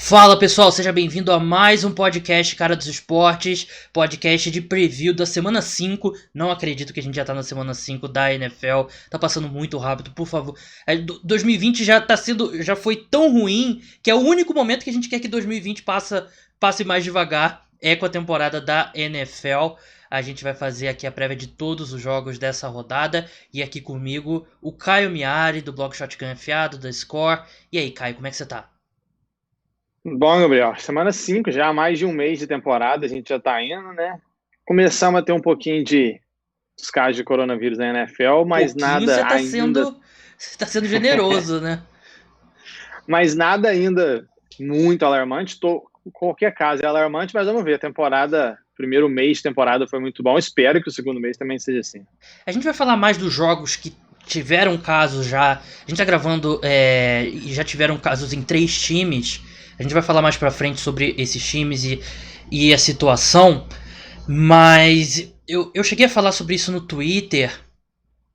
Fala pessoal, seja bem-vindo a mais um podcast Cara dos Esportes, podcast de preview da semana 5. Não acredito que a gente já tá na semana 5 da NFL, tá passando muito rápido, por favor. 2020 já foi tão ruim que é o único momento que a gente quer que 2020 passe mais devagar, é com a temporada da NFL. A gente vai fazer aqui a prévia de todos os jogos dessa rodada e aqui comigo o Caio Miari do blog Shotgun Afiado, da Score. E aí, Caio, como é que você tá? Bom, Gabriel, semana 5, já há mais de um mês de temporada, a gente já tá indo, né? Começamos a ter um pouquinho dos casos de coronavírus na NFL, mas Pouquinho nada ainda, você tá sendo generoso, né? muito alarmante. Qualquer caso é alarmante, mas vamos ver. A temporada, primeiro mês de temporada foi muito bom. Espero que o segundo mês também seja assim. A gente vai falar mais dos jogos que tiveram casos já. A gente tá gravando e já tiveram casos em 3 times. A gente vai falar mais pra frente sobre esses times e a situação. Mas eu cheguei a falar sobre isso no Twitter.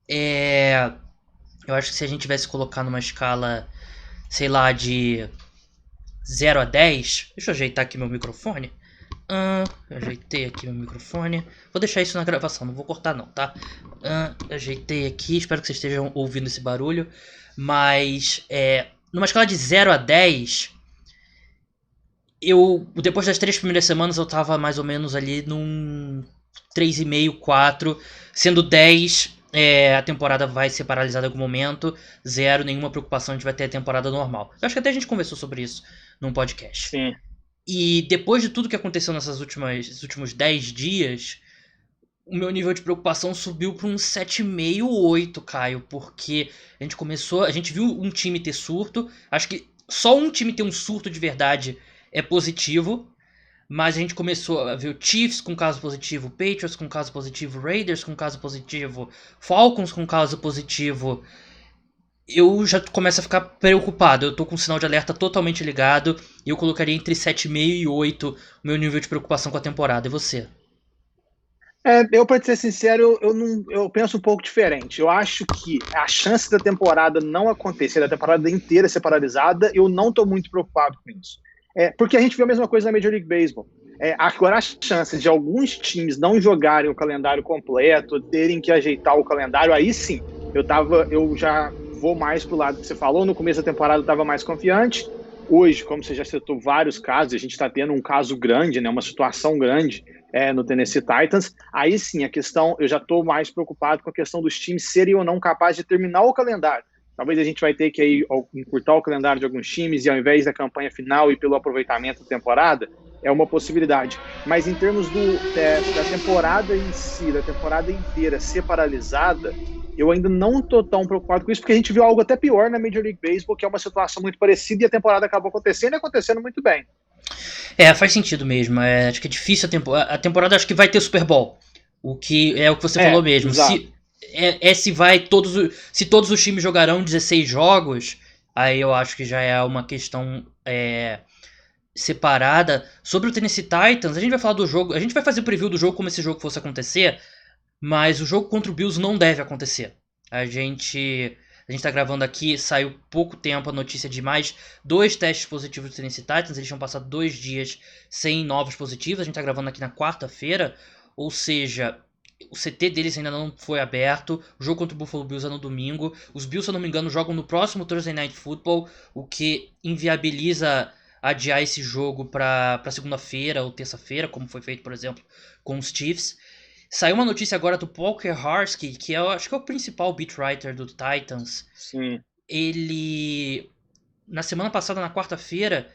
Eu acho que se a gente tivesse colocado numa escala, sei lá, de 0 a 10. Deixa eu ajeitar aqui meu microfone. Ajeitei aqui meu microfone. Vou deixar isso na gravação, não vou cortar não, tá? Ajeitei aqui, espero que vocês estejam ouvindo esse barulho. Mas, numa escala de 0 a 10, depois das 3 primeiras semanas, eu tava mais ou menos ali num 3,5, 4. Sendo 10, a temporada vai ser paralisada em algum momento. 0, nenhuma preocupação, a gente vai ter a temporada normal. Eu acho que até a gente conversou sobre isso num podcast. Sim. E depois de tudo que aconteceu nesses últimos 10 dias, o meu nível de preocupação subiu para um 7,5, 8, Caio. Porque a gente viu um time ter surto. Acho que só um time ter um surto de verdade é positivo. Mas a gente começou a ver o Chiefs com caso positivo, Patriots com caso positivo, Raiders com caso positivo, Falcons com caso positivo. Eu já começo a ficar preocupado. Eu tô com o sinal de alerta totalmente ligado. E eu colocaria entre 7,5 e 8 o meu nível de preocupação com a temporada. E você? Para ser sincero, eu penso um pouco diferente. Eu acho que a chance da temporada não acontecer, da temporada inteira ser paralisada, eu não estou muito preocupado com isso. Porque a gente viu a mesma coisa na Major League Baseball. Agora, a chance de alguns times não jogarem o calendário completo, terem que ajeitar o calendário, aí sim, eu já vou mais pro lado que você falou. No começo da temporada eu estava mais confiante. Hoje, como você já citou vários casos, a gente está tendo um caso grande, né, uma situação grande no Tennessee Titans. Aí sim, eu já estou mais preocupado com a questão dos times serem ou não capazes de terminar o calendário. Talvez a gente vai ter que aí encurtar o calendário de alguns times e ao invés da campanha final e pelo aproveitamento da temporada, é uma possibilidade. Mas em termos da temporada em si, da temporada inteira ser paralisada, eu ainda não estou tão preocupado com isso, porque a gente viu algo até pior na Major League Baseball, que é uma situação muito parecida, e a temporada acabou acontecendo e acontecendo muito bem. Faz sentido mesmo. Acho que é difícil a temporada. Acho que vai ter Super Bowl. O que é o que você falou mesmo. Exato. Se todos os times jogarão 16 jogos, aí eu acho que já é uma questão separada. Sobre o Tennessee Titans, a gente vai falar do jogo. A gente vai fazer o preview do jogo como esse jogo fosse acontecer. Mas o jogo contra o Bills não deve acontecer. A gente tá gravando aqui, saiu pouco tempo a notícia de mais 2 testes positivos do Tennessee Titans. Eles tinham passado 2 dias sem novos positivos. A gente tá gravando aqui na quarta-feira. Ou seja, o CT deles ainda não foi aberto. O jogo contra o Buffalo Bills é no domingo. Os Bills, se eu não me engano, jogam no próximo Thursday Night Football, o que inviabiliza adiar esse jogo para segunda-feira ou terça-feira, como foi feito, por exemplo, com os Chiefs. Saiu uma notícia agora do Paul Keharsky, que acho que é o principal beat writer do Titans. Sim. Ele, na semana passada, na quarta-feira,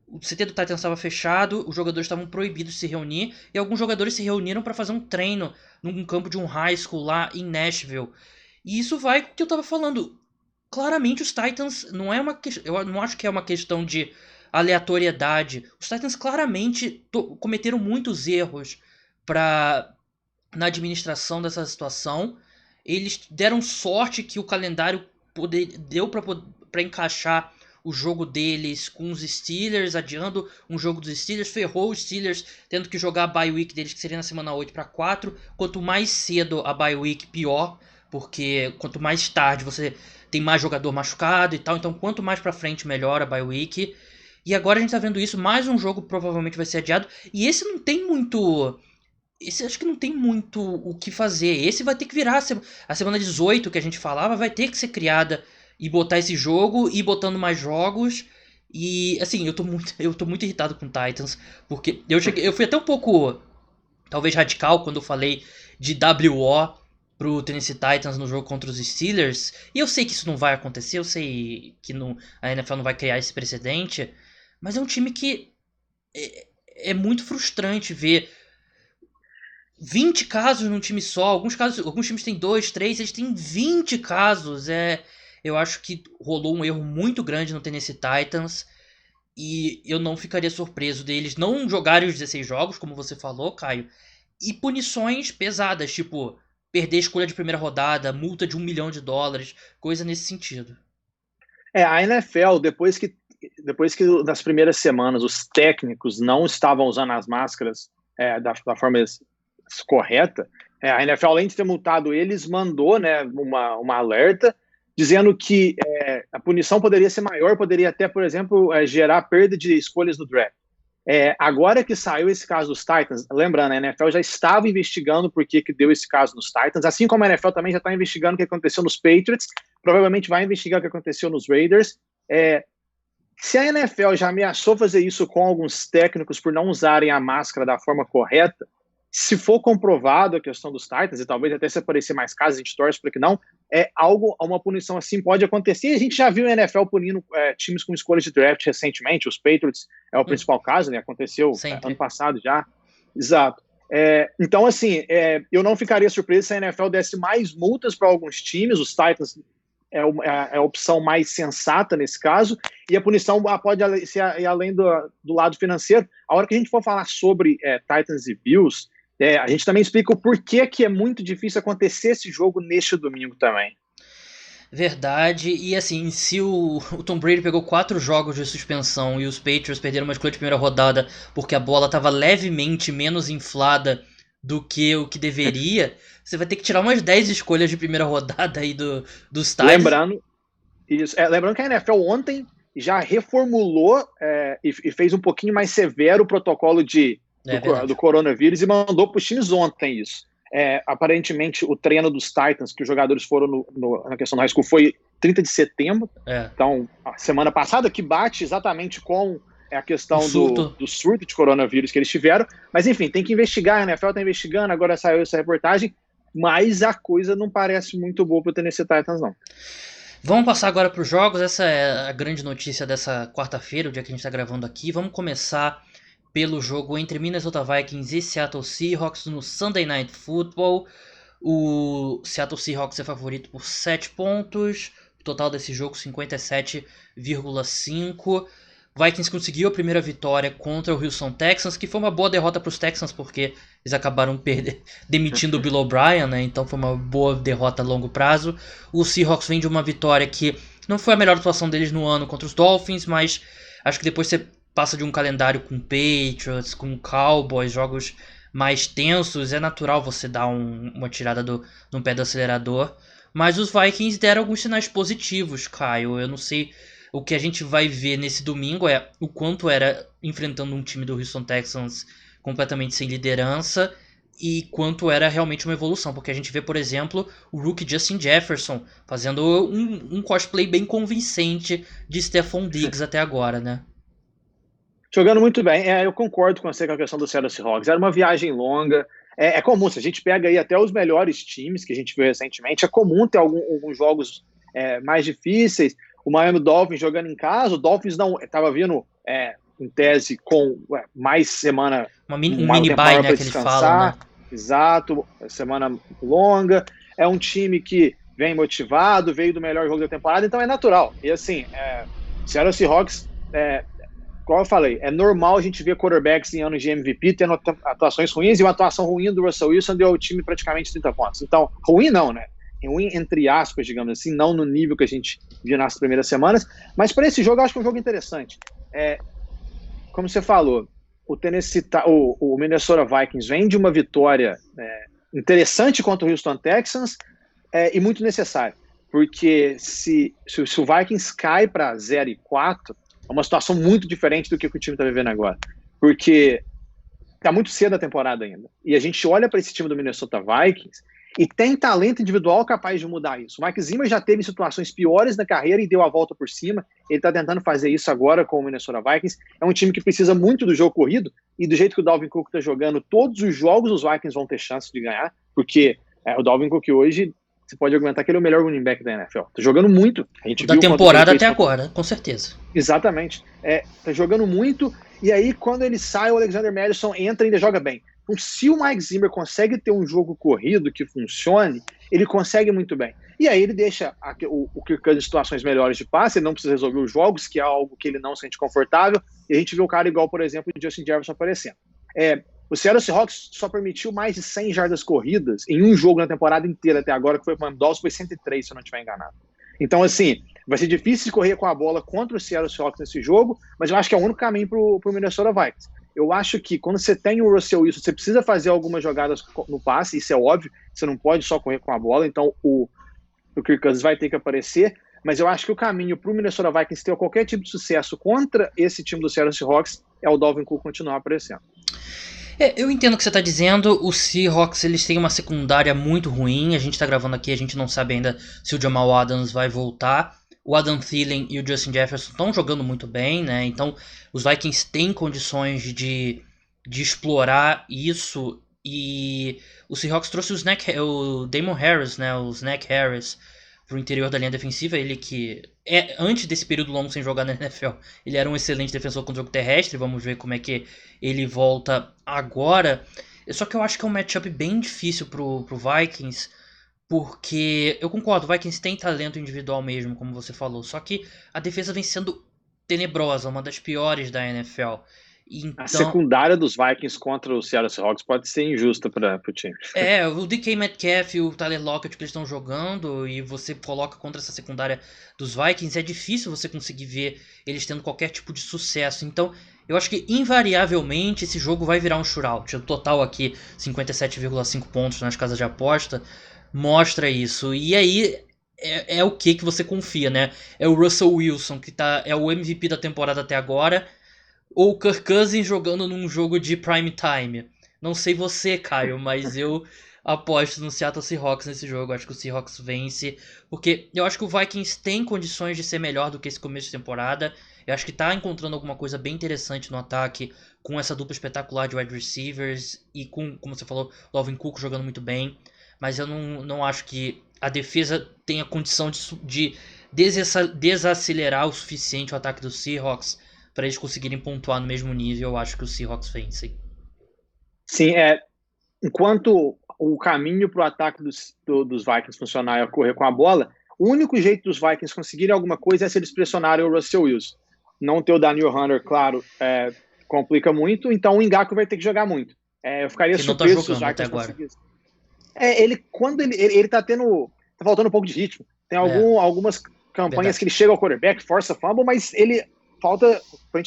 o CT do Titans estava fechado, os jogadores estavam proibidos de se reunir, e alguns jogadores se reuniram para fazer um treino num campo de um high school lá em Nashville. E isso vai com o que eu estava falando. Claramente os Titans, eu não acho que é uma questão de aleatoriedade. Os Titans claramente cometeram muitos erros na administração dessa situação. Eles deram sorte que o calendário deu para encaixar o jogo deles com os Steelers, adiando um jogo dos Steelers, ferrou os Steelers tendo que jogar a bye week deles, que seria na semana 8 para 4. Quanto mais cedo a bye week, pior, porque quanto mais tarde você tem mais jogador machucado e tal, então quanto mais para frente melhor a bye week. E agora a gente tá vendo isso, mais um jogo provavelmente vai ser adiado. E esse não tem muito. Esse acho que não tem muito o que fazer. Esse vai ter que virar a semana 18 que a gente falava, vai ter que ser criada e botar esse jogo e botando mais jogos. E assim, eu tô muito irritado com Titans, porque eu fui até um pouco talvez radical quando eu falei de WO pro Tennessee Titans no jogo contra os Steelers. E eu sei que isso não vai acontecer, eu sei que não, a NFL não vai criar esse precedente, mas é um time que é muito frustrante ver 20 casos num time só. Alguns times têm 2, 3, eles têm 20 casos. Eu acho que rolou um erro muito grande no Tennessee Titans. E eu não ficaria surpreso deles não jogarem os 16 jogos, como você falou, Caio. E punições pesadas, tipo perder a escolha de primeira rodada, multa de $1 milhão, coisa nesse sentido. A NFL, depois que nas primeiras semanas os técnicos não estavam usando as máscaras da forma correta, a NFL, além de ter multado eles, mandou, né, uma alerta dizendo que a punição poderia ser maior, poderia até, por exemplo, gerar perda de escolhas no draft. Agora que saiu esse caso dos Titans, lembrando, a NFL já estava investigando por que deu esse caso nos Titans, assim como a NFL também já está investigando o que aconteceu nos Patriots, provavelmente vai investigar o que aconteceu nos Raiders. Se a NFL já ameaçou fazer isso com alguns técnicos por não usarem a máscara da forma correta, se for comprovado a questão dos Titans, e talvez até se aparecer mais casos, a gente torce para que não, uma punição assim pode acontecer. E a gente já viu a NFL punindo times com escolhas de draft recentemente, os Patriots é o principal caso, né? Aconteceu ano passado já. Exato. Então, assim, eu não ficaria surpreso se a NFL desse mais multas para alguns times, os Titans é a opção mais sensata nesse caso, e a punição pode ser além do lado financeiro. A hora que a gente for falar sobre Titans e Bills, a gente também explica o porquê que é muito difícil acontecer esse jogo neste domingo também. Verdade, e assim, se o Tom Brady pegou 4 jogos de suspensão e os Patriots perderam uma escolha de primeira rodada porque a bola estava levemente menos inflada do que o que deveria, você vai ter que tirar umas 10 escolhas de primeira rodada aí dos Titans. Lembrando que a NFL ontem já reformulou e fez um pouquinho mais severo o protocolo do coronavírus e mandou para os times ontem isso. Aparentemente, o treino dos Titans, que os jogadores foram na questão do high school, foi 30 de setembro. Então, a semana passada, que bate exatamente com a questão do surto de coronavírus que eles tiveram. Mas, enfim, tem que investigar. A NFL está investigando, agora saiu essa reportagem. Mas a coisa não parece muito boa para o Tennessee Titans, não. Vamos passar agora para os jogos. Essa é a grande notícia dessa quarta-feira, o dia que a gente está gravando aqui. Vamos começar pelo jogo entre Minnesota Vikings e Seattle Seahawks no Sunday Night Football. O Seattle Seahawks é favorito por 7 pontos. O total desse jogo 57,5. Vikings conseguiu a primeira vitória contra o Houston Texans, que foi uma boa derrota para os Texans, porque eles acabaram demitindo o Bill O'Brien, né? Então foi uma boa derrota a longo prazo. O Seahawks vem de uma vitória que não foi a melhor atuação deles no ano contra os Dolphins, mas acho que depois você passa de um calendário com Patriots, com Cowboys, jogos mais tensos, é natural você dar uma tirada no pé do acelerador. Mas os Vikings deram alguns sinais positivos, Caio. Eu não sei, o que a gente vai ver nesse domingo é o quanto era enfrentando um time do Houston Texans completamente sem liderança e quanto era realmente uma evolução. Porque a gente vê, por exemplo, o rookie Justin Jefferson fazendo um cosplay bem convincente de Stephon Diggs até agora, né? Jogando muito bem. Eu concordo com você com a questão do Seattle Seahawks. Era uma viagem longa. É comum, se a gente pega aí até os melhores times que a gente viu recentemente, é comum ter alguns jogos mais difíceis. O Miami Dolphins jogando em casa, o Dolphins não estava vindo em tese com mais semana, um mini bye, né, que eles falam, né? Exato, semana longa. É um time que vem motivado, veio do melhor jogo da temporada, então é natural. E assim, Seattle Seahawks, como eu falei, é normal a gente ver quarterbacks em anos de MVP tendo atuações ruins, e uma atuação ruim do Russell Wilson deu ao time praticamente 30 pontos. Então, ruim não, né? Ruim entre aspas, digamos assim, não no nível que a gente viu nas primeiras semanas, mas para esse jogo eu acho que é um jogo interessante. Como você falou, o Minnesota Vikings vem de uma vitória interessante contra o Houston Texans e muito necessária, porque se o Vikings cai para 0-4, É uma situação muito diferente do que o time está vivendo agora. Porque tá muito cedo a temporada ainda. E a gente olha para esse time do Minnesota Vikings e tem talento individual capaz de mudar isso. O Mike Zimmer já teve situações piores na carreira e deu a volta por cima. Ele está tentando fazer isso agora com o Minnesota Vikings. É um time que precisa muito do jogo corrido e do jeito que o Dalvin Cook está jogando, todos os jogos os Vikings vão ter chance de ganhar, porque o Dalvin Cook hoje, você pode argumentar que ele é o melhor running back da NFL. Tá jogando muito. A gente da viu temporada até agora, com certeza. Exatamente. Tá jogando muito. E aí, quando ele sai, o Alexander Mattison entra e ainda joga bem. Então, se o Mike Zimmer consegue ter um jogo corrido que funcione, ele consegue muito bem. E aí ele deixa o Kirk Cousins em situações melhores de passe, ele não precisa resolver os jogos, que é algo que ele não se sente confortável, e a gente vê um cara igual, por exemplo, o Justin Jefferson aparecendo. O Seattle Seahawks só permitiu mais de 100 jardas corridas em um jogo na temporada inteira até agora, que foi para o Dolphins, foi 103, se eu não estiver enganado. Então, assim, vai ser difícil de correr com a bola contra o Seattle Seahawks nesse jogo, mas eu acho que é o único caminho para o Minnesota Vikings. Eu acho que quando você tem o Russell Wilson, você precisa fazer algumas jogadas no passe, isso é óbvio, você não pode só correr com a bola, então o Kirk Cousins vai ter que aparecer, mas eu acho que o caminho para o Minnesota Vikings ter qualquer tipo de sucesso contra esse time do Seattle Seahawks é o Dalvin Cook continuar aparecendo. Eu entendo o que você está dizendo. Os Seahawks, eles têm uma secundária muito ruim. A gente está gravando aqui, a gente não sabe ainda se o Jamal Adams vai voltar. O Adam Thielen e o Justin Jefferson estão jogando muito bem, né? Então, os Vikings têm condições de explorar isso. E o Seahawks trouxe o Damon Harris, né? O Snack Harris, pro interior da linha defensiva. Ele que, antes desse período longo sem jogar na NFL, ele era um excelente defensor contra o jogo terrestre. Vamos ver como é que ele volta agora. Só que eu acho que é um matchup bem difícil pro Vikings, porque eu concordo, o Vikings tem talento individual mesmo, como você falou, só que a defesa vem sendo tenebrosa, uma das piores da NFL. Então, a secundária dos Vikings contra o Seattle Seahawks pode ser injusta para o time. O DK Metcalf e o Tyler Lockett que eles estão jogando, e você coloca contra essa secundária dos Vikings, é difícil você conseguir ver eles tendo qualquer tipo de sucesso. Então, eu acho que invariavelmente esse jogo vai virar um shootout. O total aqui, 57,5 pontos nas casas de aposta, mostra isso. E aí é o que você confia, né? É o Russell Wilson, que é o MVP da temporada até agora, ou o Kirk Cousins jogando num jogo de prime time. Não sei você, Caio, mas eu aposto no Seattle Seahawks nesse jogo. Acho que o Seahawks vence, porque eu acho que o Vikings tem condições de ser melhor do que esse começo de temporada. Eu acho que tá encontrando alguma coisa bem interessante no ataque, com essa dupla espetacular de wide receivers e com, como você falou, o Dalvin Cook jogando muito bem. Mas eu não acho que a defesa tenha condição de desacelerar o suficiente o ataque dos Seahawks para eles conseguirem pontuar no mesmo nível. Eu acho que os Seahawks vencem. Sim, enquanto o caminho para o ataque dos Vikings funcionar é correr com a bola, o único jeito dos Vikings conseguirem alguma coisa é se eles pressionarem o Russell Wilson. Não ter o Daniel Hunter, claro, complica muito, então o Ngakoue vai ter que jogar muito. Eu ficaria surpreso se os Vikings conseguissem. Quando ele tá faltando um pouco de ritmo. Tem algumas campanhas que ele chega ao quarterback, força fumble, mas ele falta. A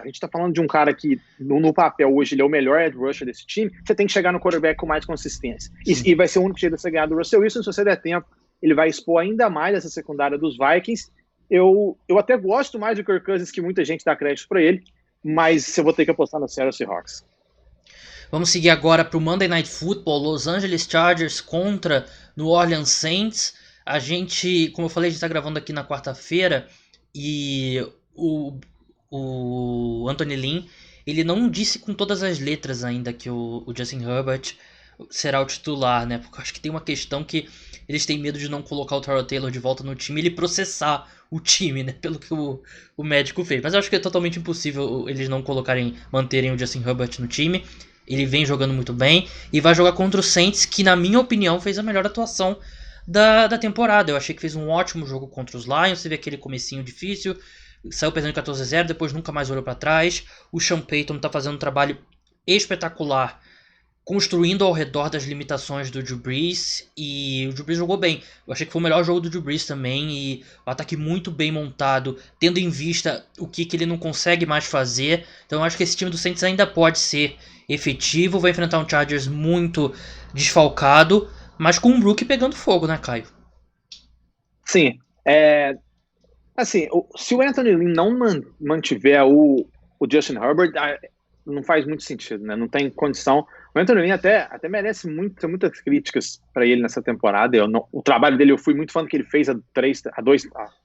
gente tá falando de um cara que no papel hoje ele é o melhor edge rusher desse time. Você tem que chegar no quarterback com mais consistência. E vai ser o único jeito de você ganhar do Russell Wilson. Se você der tempo, ele vai expor ainda mais essa secundária dos Vikings. Eu até gosto mais do Kirk Cousins, que muita gente dá crédito para ele, mas eu vou ter que apostar no Seattle Seahawks. Vamos seguir agora para o Monday Night Football, Los Angeles Chargers contra New Orleans Saints. A gente, como eu falei, a gente está gravando aqui na quarta-feira e o Anthony Lynn, ele não disse com todas as letras ainda que o Justin Herbert será o titular, né? Porque eu acho que tem uma questão que eles têm medo de não colocar o Tyrod Taylor de volta no time e ele processar o time, né? Pelo que o médico fez. Mas eu acho que é totalmente impossível eles não manterem o Justin Herbert no time. Ele vem jogando muito bem e vai jogar contra o Saints, que na minha opinião fez a melhor atuação da temporada. Eu achei que fez um ótimo jogo contra os Lions, teve aquele comecinho difícil, saiu perdendo 14-0, depois nunca mais olhou para trás. O Sean Payton está fazendo um trabalho espetacular, construindo ao redor das limitações do Drew Brees, e o Drew Brees jogou bem. Eu achei que foi o melhor jogo do Drew Brees também, e o ataque muito bem montado, tendo em vista o que ele não consegue mais fazer. Então eu acho que esse time do Saints ainda pode ser efetivo, vai enfrentar um Chargers muito desfalcado, mas com um Brook pegando fogo, né, Caio? Sim, Assim, se o Anthony Lynn não mantiver o Justin Herbert, não faz muito sentido, né? Não tem condição. O Anthony Lynn até merece muitas críticas para ele nessa temporada. O trabalho dele, eu fui muito fã do que ele fez há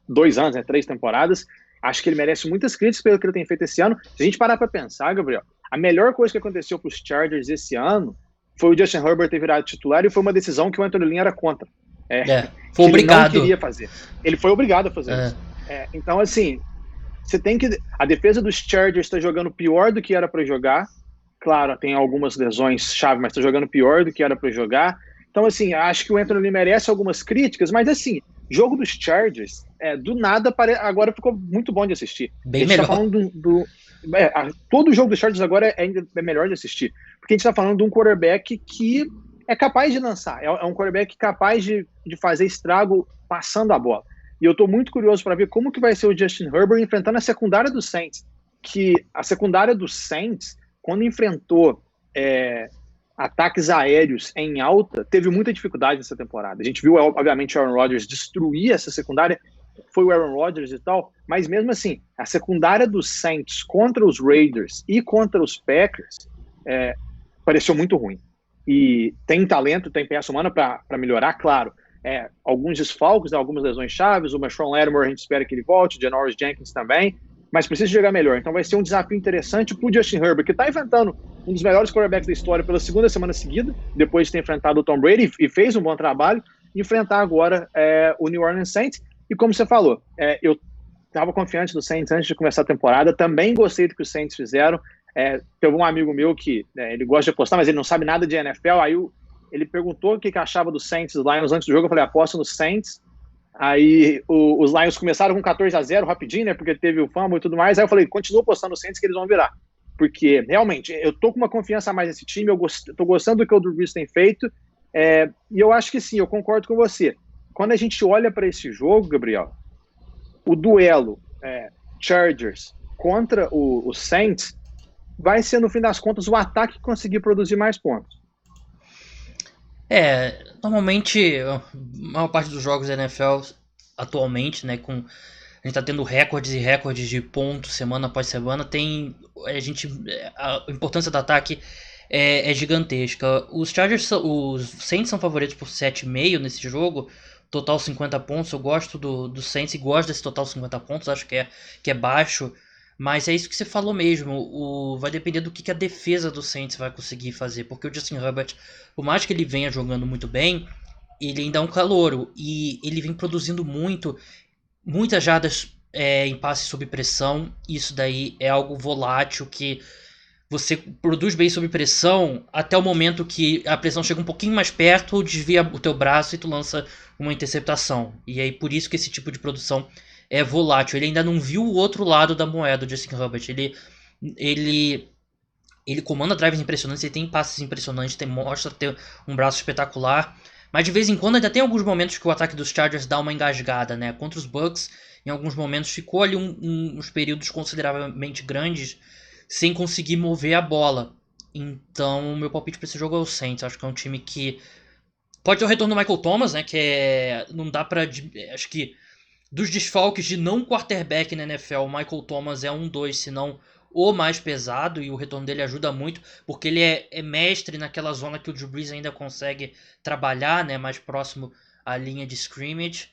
2 anos, né? 3 temporadas. Acho que ele merece muitas críticas pelo que ele tem feito esse ano. Se a gente parar para pensar, Gabriel, a melhor coisa que aconteceu para os Chargers esse ano foi o Justin Herbert ter virado titular e foi uma decisão que o Anthony Lynn era contra. Foi obrigado. Ele não queria fazer. Ele foi obrigado a fazer isso. Então, assim, você tem que... A defesa dos Chargers está jogando pior do que era para jogar. Claro, tem algumas lesões-chave, mas está jogando pior do que era para jogar. Então, assim, acho que o Anthony Lynn merece algumas críticas, mas, assim, jogo dos Chargers, do nada, agora ficou muito bom de assistir. Bem melhor. Tá falando todo jogo dos Chargers agora é melhor de assistir, porque a gente está falando de um quarterback que é capaz de lançar, é um quarterback capaz de fazer estrago passando a bola. E eu estou muito curioso para ver como que vai ser o Justin Herbert enfrentando a secundária do Saints, que a secundária do Saints, quando enfrentou ataques aéreos em alta, teve muita dificuldade nessa temporada. A gente viu, obviamente, o Aaron Rodgers destruir essa secundária, foi o Aaron Rodgers e tal, mas mesmo assim, a secundária dos Saints contra os Raiders e contra os Packers pareceu muito ruim. E tem talento, tem peça humana para melhorar, claro. Alguns desfalques, algumas lesões chaves, o Marshawn Lattimore a gente espera que ele volte, o Janoris Jenkins também, mas precisa jogar melhor. Então vai ser um desafio interessante para o Justin Herbert, que está enfrentando um dos melhores quarterbacks da história pela segunda semana seguida, depois de ter enfrentado o Tom Brady, e fez um bom trabalho, enfrentar agora o New Orleans Saints. E como você falou, eu estava confiante do Saints antes de começar a temporada, também gostei do que os Saints fizeram. Teve um amigo meu que ele gosta de apostar, mas ele não sabe nada de NFL, aí ele perguntou o que achava do Saints e Lions antes do jogo, eu falei, aposta no Saints. Aí os Lions começaram com 14-0 rapidinho, né, porque teve o fumble e tudo mais, aí eu falei, continua apostando no Saints que eles vão virar, porque realmente, eu tô com uma confiança a mais nesse time, eu tô gostando do que o Drew Brees tem feito, e eu acho que sim, eu concordo com você. Quando a gente olha para esse jogo, Gabriel, o duelo Chargers contra o Saints vai ser, no fim das contas, o ataque que conseguir produzir mais pontos. Normalmente, a maior parte dos jogos da NFL atualmente, né, a gente tá tendo recordes e recordes de pontos semana após semana, a importância do ataque é gigantesca. Os Saints são favoritos por 7,5 nesse jogo, total 50 pontos. Eu gosto do Saints e gosto desse total 50 pontos, acho que é baixo. Mas é isso que você falou mesmo, vai depender do que a defesa do Saints vai conseguir fazer, porque o Justin Herbert, por mais que ele venha jogando muito bem, ele ainda é um calouro, e ele vem produzindo muitas jardas em passe sob pressão. Isso daí é algo volátil, que você produz bem sob pressão até o momento que a pressão chega um pouquinho mais perto, desvia o teu braço e tu lança uma interceptação. E aí por isso que esse tipo de produção é volátil. Ele ainda não viu o outro lado da moeda do Justin Herbert. Ele comanda drives impressionantes, ele tem passes impressionantes, mostra ter um braço espetacular. Mas de vez em quando ainda tem alguns momentos que o ataque dos Chargers dá uma engasgada, né? Contra os Bucks, em alguns momentos ficou ali uns períodos consideravelmente grandes sem conseguir mover a bola. Então, o meu palpite para esse jogo é o Saints. Acho que é um time que pode ter o retorno do Michael Thomas, né? Que não dá pra... Acho que dos desfalques de não quarterback na NFL, o Michael Thomas é se não o mais pesado, e o retorno dele ajuda muito, porque ele é mestre naquela zona que o Drew Brees ainda consegue trabalhar, né, mais próximo à linha de scrimmage.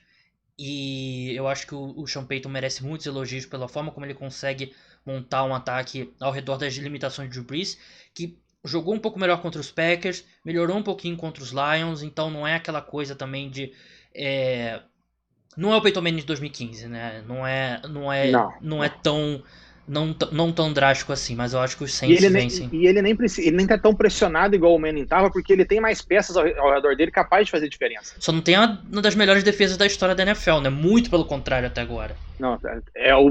E eu acho que o Sean Payton merece muitos elogios pela forma como ele consegue montar um ataque ao redor das limitações de Drew Brees, que jogou um pouco melhor contra os Packers, melhorou um pouquinho contra os Lions, então não é aquela coisa também de... não é o Peyton Manning de 2015, né? Não é tão... Não tão drástico assim, mas eu acho que os Saints vencem. E ele nem tá tão pressionado igual o Manning tava, porque ele tem mais peças ao redor dele capazes de fazer diferença. Só não tem uma das melhores defesas da história da NFL, né? Muito pelo contrário até agora. Não,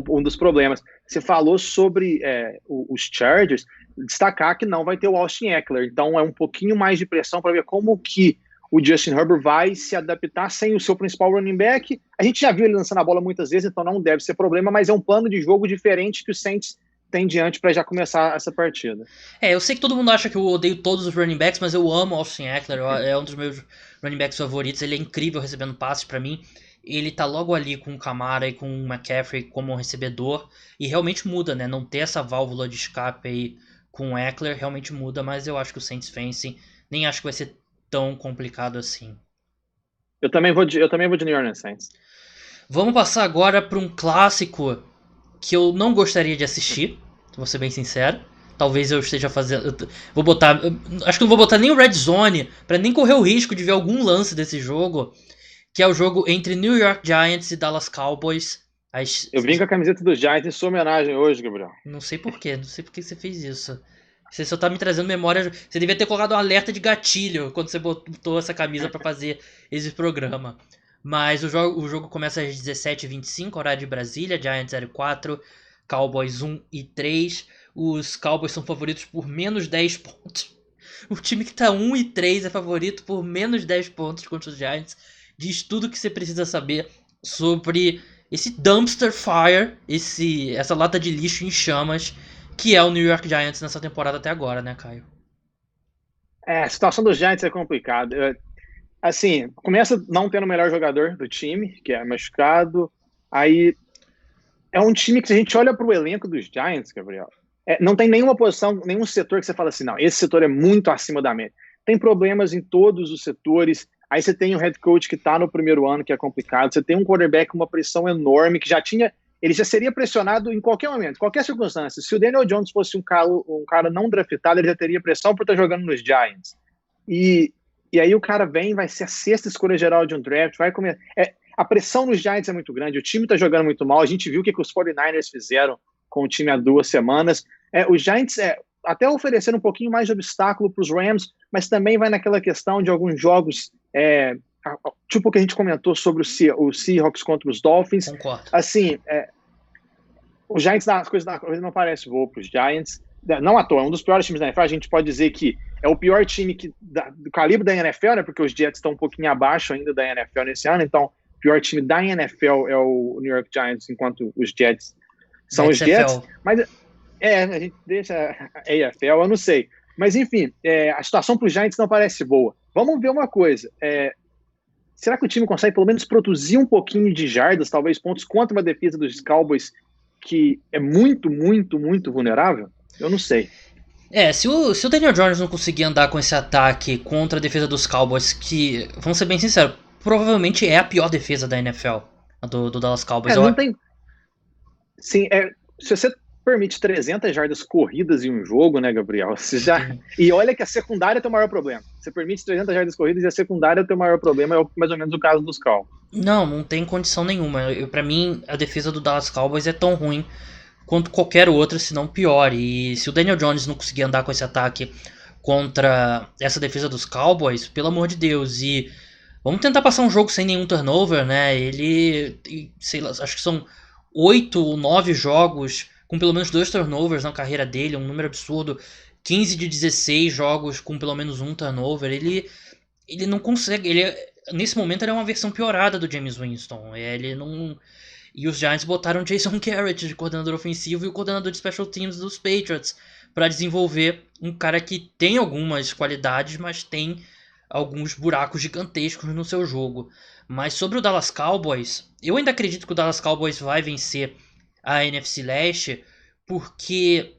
um dos problemas. Você falou sobre os Chargers, destacar que não vai ter o Austin Ekeler, então é um pouquinho mais de pressão para ver como que o Justin Herbert vai se adaptar sem o seu principal running back. A gente já viu ele lançando a bola muitas vezes, então não deve ser problema, mas é um plano de jogo diferente que o Saints tem diante para já começar essa partida. Eu sei que todo mundo acha que eu odeio todos os running backs, mas eu amo o Austin Ekeler, é um dos meus running backs favoritos, ele é incrível recebendo passes para mim, ele tá logo ali com o Kamara e com o McCaffrey como recebedor, e realmente muda, né? Não ter essa válvula de escape aí com o Eckler realmente muda, mas eu acho que o Saints vence. Nem acho que vai ser tão complicado assim. Eu também vou de New Orleans Saints. Vamos passar agora para um clássico que eu não gostaria de assistir, vou ser bem sincero. Talvez eu esteja fazendo. Vou botar. Acho que não vou botar nem o Red Zone, para nem correr o risco de ver algum lance desse jogo. Que é o jogo entre New York Giants e Dallas Cowboys. Eu vim com a camiseta dos Giants em sua homenagem hoje, Gabriel. Não sei porquê, não sei por que você fez isso. Você só tá me trazendo memória. Você devia ter colocado um alerta de gatilho quando você botou essa camisa para fazer esse programa. Mas o jogo começa às 17h25, horário de Brasília. Giants 0-4, Cowboys 1-3. Os Cowboys são favoritos por menos 10 pontos. O time que tá 1-3 é favorito por menos 10 pontos contra os Giants. Diz tudo que você precisa saber sobre esse dumpster fire, essa lata de lixo em chamas, que é o New York Giants nessa temporada até agora, né, Caio? A situação dos Giants é complicada. Assim, começa não tendo o melhor jogador do time, que é machucado. Aí é um time que, se a gente olha para o elenco dos Giants, Gabriel, não tem nenhuma posição, nenhum setor que você fala assim, não, esse setor é muito acima da média. Tem problemas em todos os setores. Aí você tem o head coach que está no primeiro ano, que é complicado. Você tem um quarterback com uma pressão enorme, que ele já seria pressionado em qualquer momento, qualquer circunstância. Se o Daniel Jones fosse um cara não draftado, ele já teria pressão por estar jogando nos Giants. E aí o cara vai ser a sexta escolha geral de um draft, vai comer. A pressão nos Giants é muito grande, o time está jogando muito mal. A gente viu o que os 49ers fizeram com o time há 2 semanas. Os Giants até ofereceram um pouquinho mais de obstáculo para os Rams, mas também vai naquela questão de alguns jogos, tipo o que a gente comentou sobre o Seahawks contra os Dolphins. Concordo. Assim, os Giants, as coisas não parecem boas para os Giants. Não à toa, é um dos piores times da NFL. A gente pode dizer que é o pior time do calibre da NFL, né? Porque os Jets estão um pouquinho abaixo ainda da NFL nesse ano. Então, o pior time da NFL é o New York Giants, enquanto os Jets são os Jets. Mas a gente deixa a AFL, eu não sei. Mas, enfim, a situação para os Giants não parece boa. Vamos ver uma coisa. Será que o time consegue pelo menos produzir um pouquinho de jardas, talvez pontos, contra uma defesa dos Cowboys que é muito, muito, muito vulnerável? Eu não sei. Se o Daniel Jones não conseguir andar com esse ataque contra a defesa dos Cowboys, que, vamos ser bem sinceros, provavelmente é a pior defesa da NFL, a do Dallas Cowboys. Não tem... Sim, se você permite 300 jardas corridas em um jogo, né, Gabriel? E olha que a secundária é o teu maior problema. Você permite 300 jardas corridas e a secundária é o teu maior problema, é mais ou menos o caso dos Cowboys. Não tem condição nenhuma. Pra mim, a defesa do Dallas Cowboys é tão ruim quanto qualquer outra, se não pior. E se o Daniel Jones não conseguir andar com esse ataque contra essa defesa dos Cowboys, pelo amor de Deus. E vamos tentar passar um jogo sem nenhum turnover, né? Ele, sei lá, acho que são 8 ou 9 jogos com pelo menos 2 turnovers na carreira dele, um número absurdo. 15 de 16 jogos com pelo menos um turnover. Ele não consegue. Nesse momento ele é uma versão piorada do Jameis Winston. Ele não... E os Giants botaram Jason Garrett de coordenador ofensivo e o coordenador de special teams dos Patriots para desenvolver um cara que tem algumas qualidades, mas tem alguns buracos gigantescos no seu jogo. Mas sobre o Dallas Cowboys, eu ainda acredito que o Dallas Cowboys vai vencer a NFC Leste, porque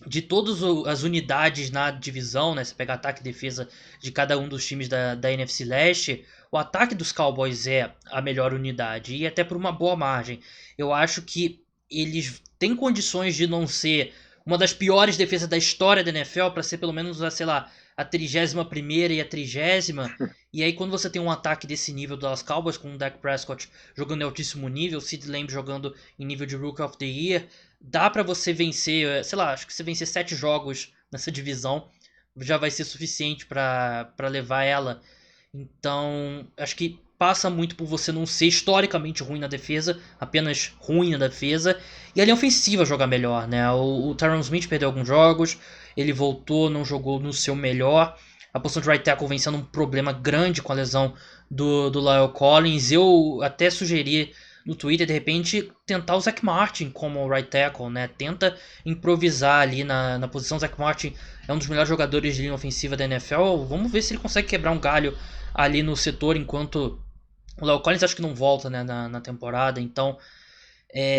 de todas as unidades na divisão, né, se pegar ataque e defesa de cada um dos times da NFC Leste, o ataque dos Cowboys é a melhor unidade, e até por uma boa margem. Eu acho que eles têm condições de não ser uma das piores defesas da história da NFL, para ser pelo menos, sei lá, a 31ª e a 30ª. E aí quando você tem um ataque desse nível do Dallas Cowboys, com o Dak Prescott jogando em altíssimo nível, o Sid Lamb jogando em nível de Rookie of the Year, dá pra você vencer, sei lá, acho que você vencer 7 jogos nessa divisão já vai ser suficiente pra levar ela. Então, acho que passa muito por você não ser historicamente ruim na defesa, apenas ruim na defesa, e a linha ofensiva jogar melhor, né? O Tyron Smith perdeu alguns jogos, ele voltou, não jogou no seu melhor. A posição de right tackle vem sendo um problema grande com a lesão do La'el Collins. Eu até sugeri no Twitter, de repente, tentar o Zach Martin como right tackle, né? Tenta improvisar ali na posição. O Zach Martin é um dos melhores jogadores de linha ofensiva da NFL. Vamos ver se ele consegue quebrar um galho ali no setor enquanto O Léo Collins acho que não volta, né, na temporada, então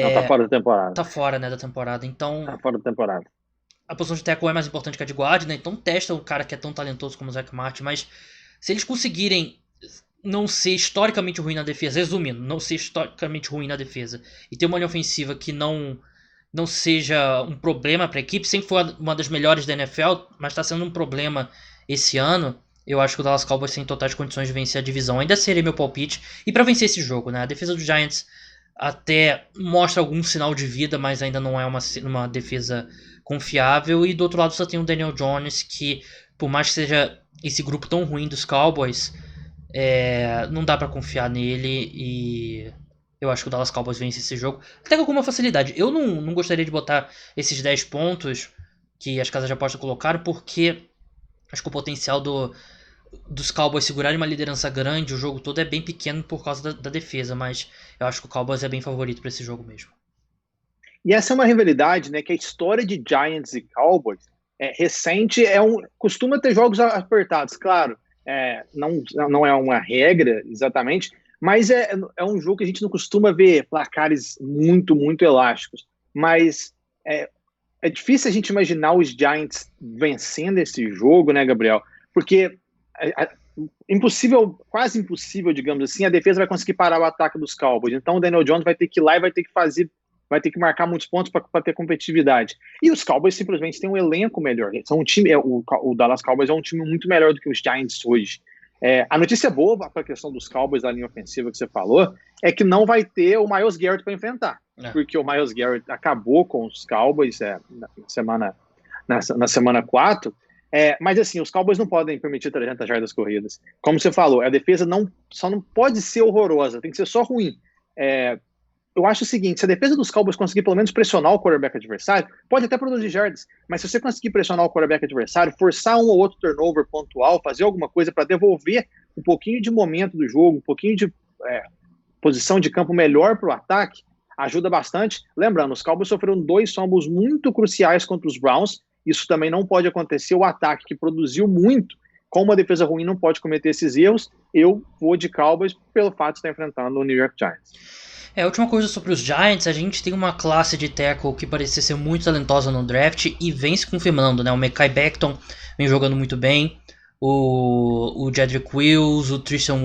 Não, tá fora da temporada. tá fora, né, da temporada. Então Tá fora da temporada. a posição de tackle é mais importante que a de guard, né? Então testa um cara que é tão talentoso como o Zach Martin, mas se eles conseguirem não ser historicamente ruim na defesa, resumindo, não ser historicamente ruim na defesa e ter uma linha ofensiva que não seja um problema para a equipe, sempre foi uma das melhores da NFL, mas está sendo um problema esse ano. Eu acho que o Dallas Cowboys tem totais condições de vencer a divisão. Ainda seria meu palpite. E para vencer esse jogo, né? A defesa dos Giants até mostra algum sinal de vida, mas ainda não é uma defesa confiável. E do outro lado você tem o Daniel Jones, que por mais que seja esse grupo tão ruim dos Cowboys, não dá pra confiar nele. E eu acho que o Dallas Cowboys vence esse jogo até com alguma facilidade. Eu não gostaria de botar esses 10 pontos que as casas de aposta colocaram, porque acho que o potencial dos Cowboys segurarem uma liderança grande o jogo todo é bem pequeno por causa da defesa, mas eu acho que o Cowboys é bem favorito para esse jogo mesmo. E essa é uma rivalidade, né, que a história de Giants e Cowboys recente costuma ter jogos apertados, claro, não é uma regra exatamente, mas é um jogo que a gente não costuma ver placares muito, muito elásticos, mas é difícil a gente imaginar os Giants vencendo esse jogo, né, Gabriel? Porque quase impossível, digamos assim, a defesa vai conseguir parar o ataque dos Cowboys. Então o Daniel Jones vai ter que ir lá e vai ter que marcar muitos pontos para ter competitividade. E os Cowboys simplesmente têm um elenco melhor. São um time, o Dallas Cowboys é um time muito melhor do que os Giants hoje. A notícia boa para a questão dos Cowboys da linha ofensiva que você falou é que não vai ter o Myles Garrett para enfrentar. Porque o Myles Garrett acabou com os Cowboys na semana 4. Mas assim, os Cowboys não podem permitir 300 jardas corridas. Como você falou, a defesa só não pode ser horrorosa, tem que ser só ruim. Eu acho o seguinte, se a defesa dos Cowboys conseguir pelo menos pressionar o quarterback adversário, pode até produzir jardas, mas se você conseguir pressionar o quarterback adversário, forçar um ou outro turnover pontual, fazer alguma coisa para devolver um pouquinho de momento do jogo, um pouquinho de posição de campo melhor para o ataque, ajuda bastante. Lembrando, os Cowboys sofreram 2 fumbles muito cruciais contra os Browns, isso também não pode acontecer. O ataque que produziu muito, com uma defesa ruim, não pode cometer esses erros. Eu vou de Cowboys pelo fato de estar enfrentando o New York Giants. A última coisa sobre os Giants, a gente tem uma classe de tackle que parecia ser muito talentosa no draft e vem se confirmando, né? O Mekhi Becton vem jogando muito bem, o Jedrick Wills, o Tristan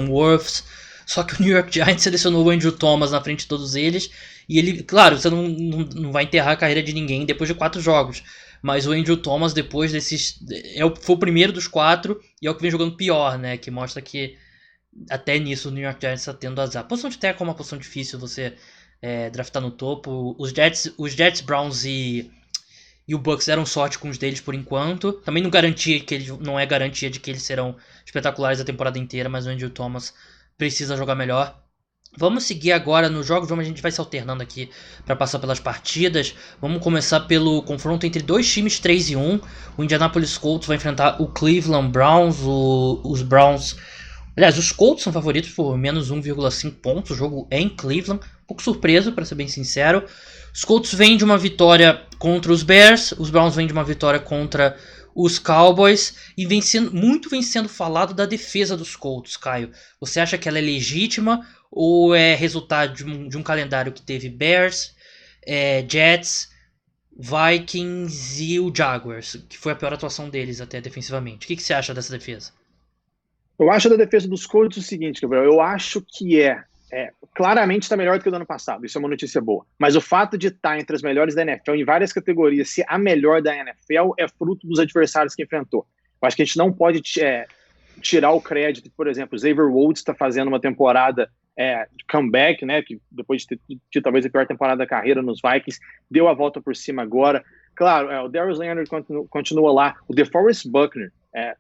Wirfs, só que o New York Giants selecionou o Andrew Thomas na frente de todos eles, e ele, claro, você não vai enterrar a carreira de ninguém depois de 4 jogos, mas o Andrew Thomas depois desses, foi o primeiro dos 4 e é o que vem jogando pior, né? Que mostra que até nisso o New York Giants está tendo azar. A posição de tackle é uma posição difícil você draftar no topo. Os Jets, Browns e o Bucks deram sorte com os deles por enquanto. Também não é garantia de que eles serão espetaculares a temporada inteira, mas o Andrew Thomas precisa jogar melhor. Vamos seguir agora nos jogos, a gente vai se alternando aqui para passar pelas partidas. Vamos começar pelo confronto entre dois times 3-1. O Indianapolis Colts vai enfrentar o Cleveland Browns. Os Browns... Aliás, os Colts são favoritos por menos 1,5 pontos. O jogo é em Cleveland. Um pouco surpreso, para ser bem sincero. Os Colts vêm de uma vitória contra os Bears. Os Browns vêm de uma vitória contra os Cowboys. E vem sendo falado da defesa dos Colts, Caio. Você acha que ela é legítima ou é resultado de um calendário que teve Bears, Jets, Vikings e o Jaguars, que foi a pior atuação deles até defensivamente? O que você acha dessa defesa? Eu acho da defesa dos Colts o seguinte, Gabriel, eu acho que claramente está melhor do que o do ano passado, isso é uma notícia boa, mas o fato de estar entre as melhores da NFL em várias categorias, ser a melhor da NFL, é fruto dos adversários que enfrentou. Eu acho que a gente não pode tirar o crédito, por exemplo, o Xavier Woods está fazendo uma temporada de comeback, né, que depois de ter tido talvez a pior temporada da carreira nos Vikings, deu a volta por cima agora. Claro, o Darius Leonard continua lá, o DeForest Buckner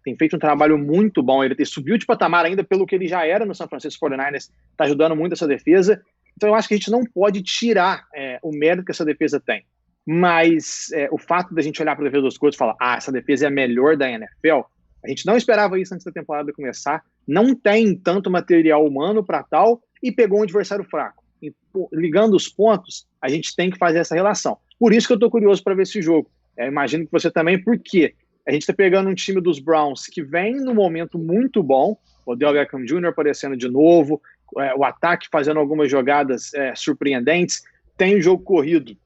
tem feito um trabalho muito bom, ele subiu de patamar ainda pelo que ele já era no San Francisco 49ers, está ajudando muito essa defesa, então eu acho que a gente não pode tirar o mérito que essa defesa tem, mas o fato da gente olhar para a defesa dos Colts e falar, essa defesa é a melhor da NFL, a gente não esperava isso antes da temporada começar, não tem tanto material humano para tal, e pegou um adversário fraco. E, ligando os pontos, a gente tem que fazer essa relação. Por isso que eu estou curioso para ver esse jogo. Imagino que você também, porque a gente está pegando um time dos Browns que vem num momento muito bom, Odell Beckham Jr. aparecendo de novo, o ataque fazendo algumas jogadas surpreendentes, tem o jogo corrido,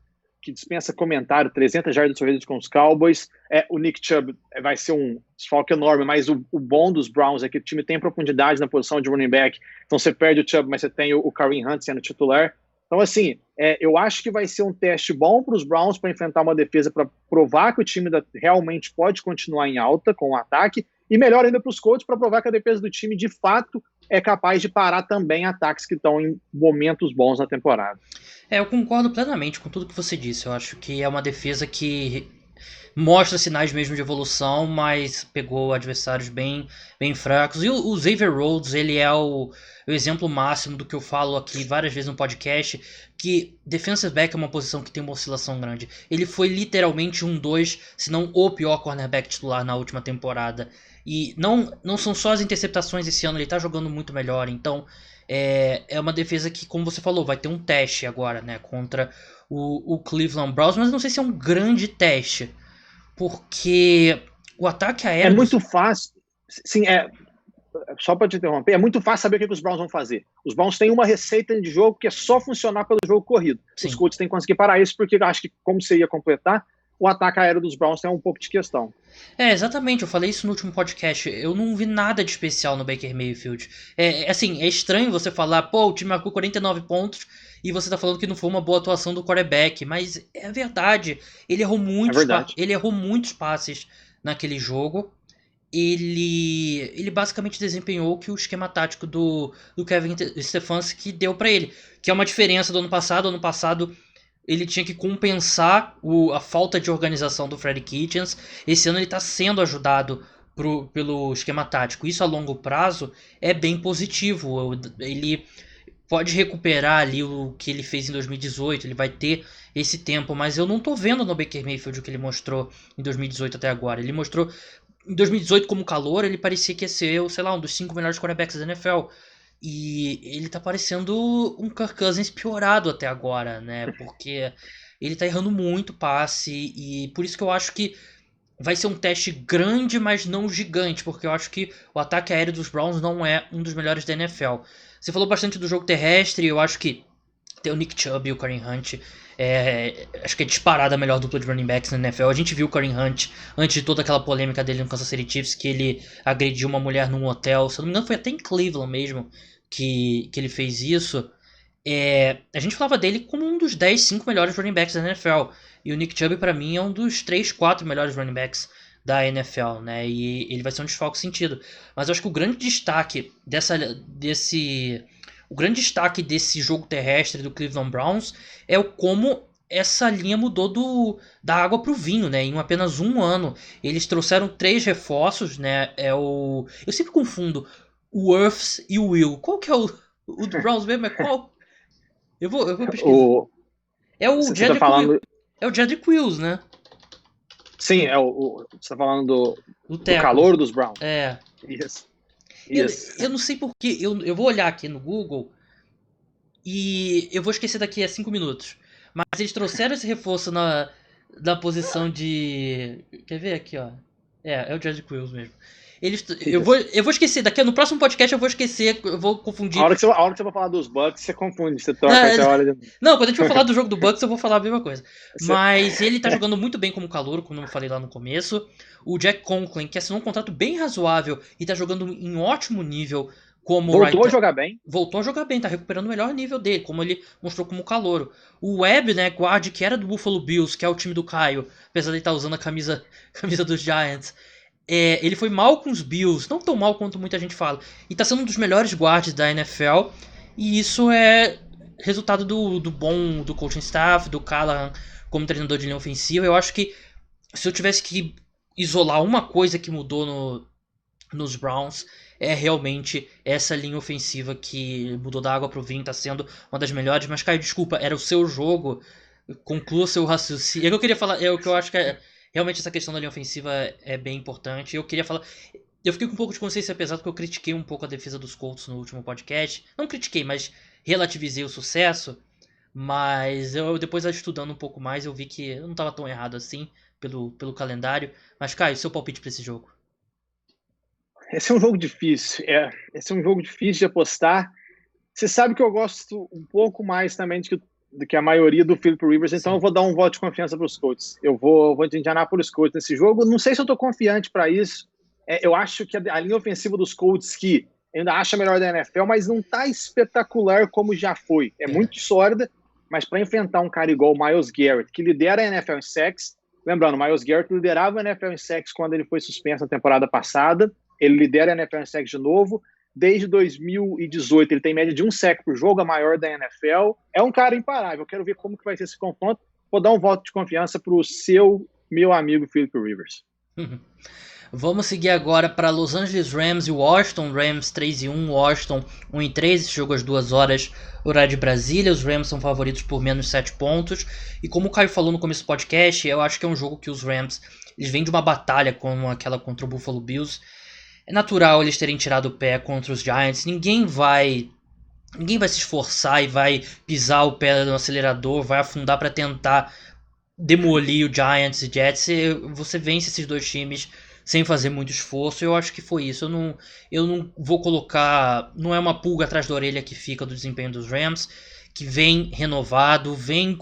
que dispensa comentário, 300 jardas corridas com os Cowboys, o Nick Chubb vai ser um desfalque enorme, mas o bom dos Browns é que o time tem profundidade na posição de running back, então você perde o Chubb, mas você tem o Kareem Hunt sendo titular. Então, assim, eu acho que vai ser um teste bom para os Browns para enfrentar uma defesa, para provar que o time realmente pode continuar em alta com o ataque, e melhor ainda para os Colts, para provar que a defesa do time, de fato, é capaz de parar também ataques que estão em momentos bons na temporada. Eu concordo plenamente com tudo que você disse. Eu acho que é uma defesa que mostra sinais mesmo de evolução, mas pegou adversários bem fracos. E o Xavier Rhodes, ele é o exemplo máximo do que eu falo aqui várias vezes no podcast, que defensive back é uma posição que tem uma oscilação grande. Ele foi literalmente 1-2, se não o pior cornerback titular na última temporada. E não são só as interceptações esse ano, ele tá jogando muito melhor. Então é uma defesa que, como você falou, vai ter um teste agora, né, contra o Cleveland Browns, mas não sei se é um grande teste, porque o ataque aéreo... É muito fácil, sim, só para te interromper, é muito fácil saber o que os Browns vão fazer. Os Browns têm uma receita de jogo que é só funcionar pelo jogo corrido. Sim. Os Colts têm que conseguir parar isso, porque eu acho que, como você ia completar, o ataque aéreo dos Browns tem um pouco de questão. Exatamente, eu falei isso no último podcast. Eu não vi nada de especial no Baker Mayfield. Assim, é estranho você falar, pô, o time marcou 49 pontos e você tá falando que não foi uma boa atuação do quarterback, mas é verdade. Ele errou muitos passes naquele jogo. Ele basicamente desempenhou o que o esquema tático do Kevin Stefanski deu pra ele, que é uma diferença do ano passado. Ano passado ele tinha que compensar a falta de organização do Freddie Kitchens. Esse ano ele está sendo ajudado pelo esquema tático. Isso a longo prazo é bem positivo. Ele pode recuperar ali o que ele fez em 2018. Ele vai ter esse tempo. Mas eu não estou vendo no Baker Mayfield o que ele mostrou em 2018 até agora. Ele mostrou em 2018 como calor. Ele parecia que ia ser, sei lá, um dos 5 melhores quarterbacks da NFL. E ele tá parecendo um Kirk Cousins piorado até agora, né? Porque ele tá errando muito passe. E por isso que eu acho que vai ser um teste grande, mas não gigante. Porque eu acho que o ataque aéreo dos Browns não é um dos melhores da NFL. Você falou bastante do jogo terrestre. Eu acho que tem o Nick Chubb e o Kareem Hunt. Acho que é disparada a melhor dupla de running backs na NFL. A gente viu o Kareem Hunt antes de toda aquela polêmica dele no Kansas City Chiefs, que ele agrediu uma mulher num hotel. Se eu não me engano, foi até em Cleveland mesmo que ele fez isso. A gente falava dele como um dos 10, 5 melhores running backs da NFL. E o Nick Chubb, pra mim, é um dos 3, 4 melhores running backs da NFL, né? E ele vai ser um desfalque sentido. Mas eu acho que o grande destaque desse jogo terrestre do Cleveland Browns é o como essa linha mudou da água pro vinho, né? Em apenas um ano. Eles trouxeram 3 reforços, né? Eu sempre confundo o Wirfs e o Will. Qual que é o do Browns mesmo? É qual? Eu vou pesquisar. É o Jedrick Wills. É o Jedrick Wills, né? Sim, você tá falando do calor dos Browns. Isso. Eu não sei porquê. Eu vou olhar aqui no Google e eu vou esquecer daqui a 5 minutos. Mas eles trouxeram esse reforço na posição de... Quer ver aqui, ó? É o Jedrick Wills mesmo. Eu vou esquecer, no próximo podcast eu vou esquecer, eu vou confundir. A hora que você vai falar dos Bucks, você confunde, você troca, você olha... Não, quando a gente for falar do jogo do Bucks, eu vou falar a mesma coisa. Mas ele tá jogando muito bem como calouro, como eu falei lá no começo. O Jack Conklin, que assinou um contrato bem razoável e tá jogando em ótimo nível como... Voltou a jogar bem. Voltou a jogar bem, tá recuperando o melhor nível dele, como ele mostrou como calouro. O Webb, né, guard, que era do Buffalo Bills, que é o time do Caio, apesar de ele estar usando a camisa dos Giants... ele foi mal com os Bills, não tão mal quanto muita gente fala. E tá sendo um dos melhores guards da NFL. E isso é resultado do coaching staff, do Callahan como treinador de linha ofensiva. Eu acho que se eu tivesse que isolar uma coisa que mudou nos Browns, é realmente essa linha ofensiva que mudou da água pro vinho, tá sendo uma das melhores. Mas, Caio, desculpa, era o seu jogo. Conclua seu raciocínio. É o que eu queria falar, é o que eu acho que realmente essa questão da linha ofensiva é bem importante. Eu queria falar... Eu fiquei com um pouco de consciência pesada porque eu critiquei um pouco a defesa dos Colts no último podcast. Não critiquei, mas relativizei o sucesso. Mas eu depois, estudando um pouco mais, eu vi que eu não estava tão errado assim pelo calendário. Mas, Caio, seu palpite para esse jogo? Esse é um jogo difícil. Esse é um jogo difícil de apostar. Você sabe que eu gosto um pouco mais também do que a maioria do Philip Rivers, então Sim. eu vou dar um voto de confiança para os Colts. Eu vou de Indianapolis Colts nesse jogo. Não sei se eu estou confiante para isso. Eu acho que a linha ofensiva dos Colts, que eu ainda acho a melhor da NFL, mas não está espetacular como já foi. É muito sólida, mas para enfrentar um cara igual o Myles Garrett, que lidera a NFL em sacks, lembrando, o Myles Garrett liderava a NFL em sacks quando ele foi suspenso na temporada passada, ele lidera a NFL em sacks de novo. Desde 2018, ele tem média de 1 sack por jogo, a maior da NFL. É um cara imparável. Eu quero ver como que vai ser esse confronto. Vou dar um voto de confiança para o meu amigo Philip Rivers. Vamos seguir agora para Los Angeles Rams e Washington. Rams 3-1, Washington 1-3. Esse jogo às 2 horas, horário de Brasília. Os Rams são favoritos por menos 7 pontos. E como o Caio falou no começo do podcast, eu acho que é um jogo que os Rams eles vêm de uma batalha como aquela contra o Buffalo Bills. É natural eles terem tirado o pé contra os Giants. Ninguém vai se esforçar e vai pisar o pé no acelerador, vai afundar para tentar demolir o Giants e Jets. Você vence esses dois times sem fazer muito esforço. Eu acho que foi isso. Eu não vou colocar. Não é uma pulga atrás da orelha que fica do desempenho dos Rams, que vem renovado, vem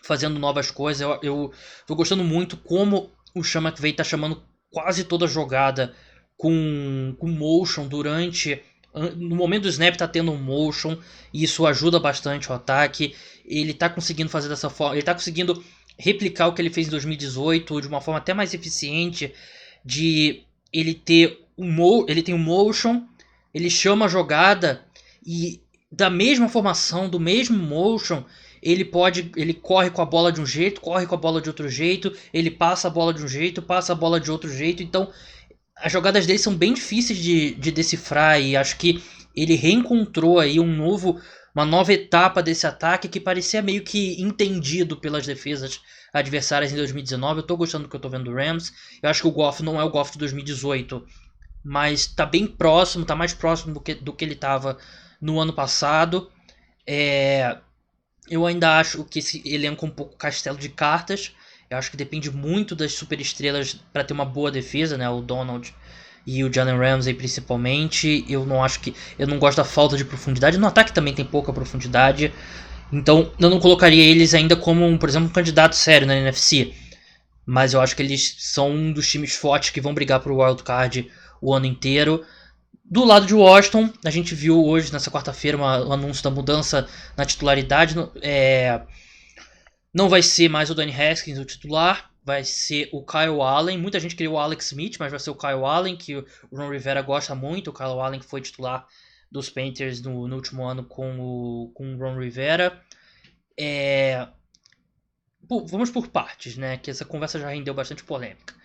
fazendo novas coisas. Eu tô gostando muito como o Sean McVay tá chamando quase toda a jogada com motion durante. No momento do snap tá tendo um motion, e isso ajuda bastante o ataque. Ele tá conseguindo fazer dessa forma, ele tá conseguindo replicar o que ele fez em 2018 de uma forma até mais eficiente, de ele ele tem um motion, ele chama a jogada e da mesma formação, do mesmo motion, ele corre com a bola de um jeito, corre com a bola de outro jeito, ele passa a bola de um jeito, passa a bola de outro jeito. Então as jogadas dele são bem difíceis de decifrar, e acho que ele reencontrou aí uma nova etapa desse ataque que parecia meio que entendido pelas defesas adversárias em 2019. Eu tô gostando do que eu tô vendo do Rams. Eu acho que o Goff não é o Goff de 2018, mas tá bem próximo, tá mais próximo do que ele tava no ano passado. Eu ainda acho que esse elenco é um pouco castelo de cartas. Eu acho que depende muito das superestrelas para ter uma boa defesa, né? O Donald e o Jalen Ramsey principalmente. Eu não gosto da falta de profundidade. No ataque também tem pouca profundidade. Então eu não colocaria eles ainda como, por exemplo, um candidato sério na NFC. Mas eu acho que eles são um dos times fortes que vão brigar pro Wild Card o ano inteiro. Do lado de Washington, a gente viu hoje, nessa quarta-feira, o anúncio da mudança na titularidade. Não vai ser mais o Dwayne Haskins o titular, vai ser o Kyle Allen. Muita gente queria o Alex Smith, mas vai ser o Kyle Allen, que o Ron Rivera gosta muito. O Kyle Allen que foi titular dos Panthers no último ano com o Ron Rivera. Vamos por partes, né? Que essa conversa já rendeu bastante polêmica.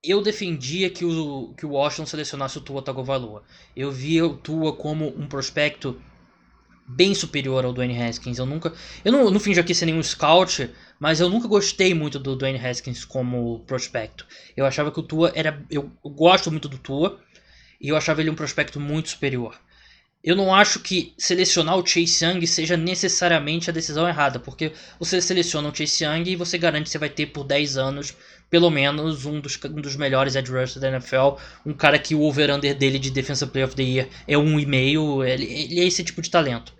Eu defendia que o Washington selecionasse o Tua Tagovailoa. Eu via o Tua como um prospecto bem superior ao Dwayne Haskins. Eu não finjo aqui ser nenhum scout, mas eu nunca gostei muito do Dwayne Haskins como prospecto. Eu achava que o Tua era... Eu gosto muito do Tua, e eu achava ele um prospecto muito superior. Eu não acho que selecionar o Chase Young seja necessariamente a decisão errada, porque você seleciona o Chase Young e você garante que você vai ter por 10 anos pelo menos um dos melhores edge rushers da NFL, um cara que o over-under dele de Defensive Player of the Year é 1,5, ele é esse tipo de talento.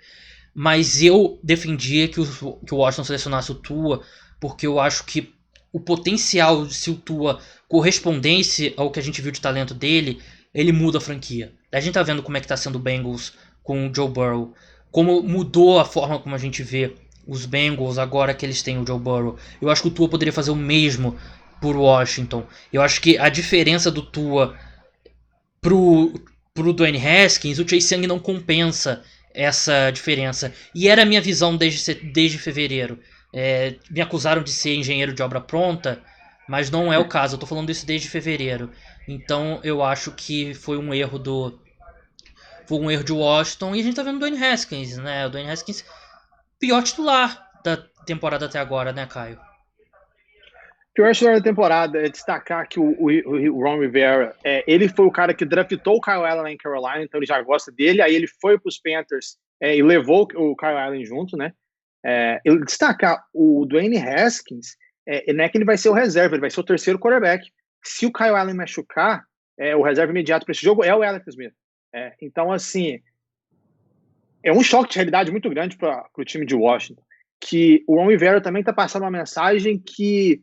Mas eu defendia que o Washington selecionasse o Tua, porque eu acho que o potencial, se o Tua correspondesse ao que a gente viu de talento dele, ele muda a franquia. A gente tá vendo como é que tá sendo o Bengals com o Joe Burrow, como mudou a forma como a gente vê os Bengals agora que eles têm o Joe Burrow. Eu acho que o Tua poderia fazer o mesmo por Washington. Eu acho que a diferença do Tua pro Dwayne Haskins, o Chase Young não compensa essa diferença. E era a minha visão desde fevereiro. Me acusaram de ser engenheiro de obra pronta, mas não é o caso. Eu tô falando isso desde fevereiro. Então eu acho que foi um erro de Washington. E a gente tá vendo o Dwayne Haskins, né? O Dwayne Haskins, pior titular da temporada até agora, né, Caio? Pior titular da temporada é destacar que o Ron Rivera, ele foi o cara que draftou o Kyle Allen em Carolina, então ele já gosta dele. Aí ele foi para os Panthers e levou o Kyle Allen junto, né? Ele destacar o Dwayne Haskins, não é que ele vai ser o reserva, ele vai ser o terceiro quarterback. Se o Kyle Allen machucar, o reserva imediato para esse jogo é o Alex Smith. Então, assim, é um choque de realidade muito grande para o time de Washington, que o Ron Rivera também está passando uma mensagem que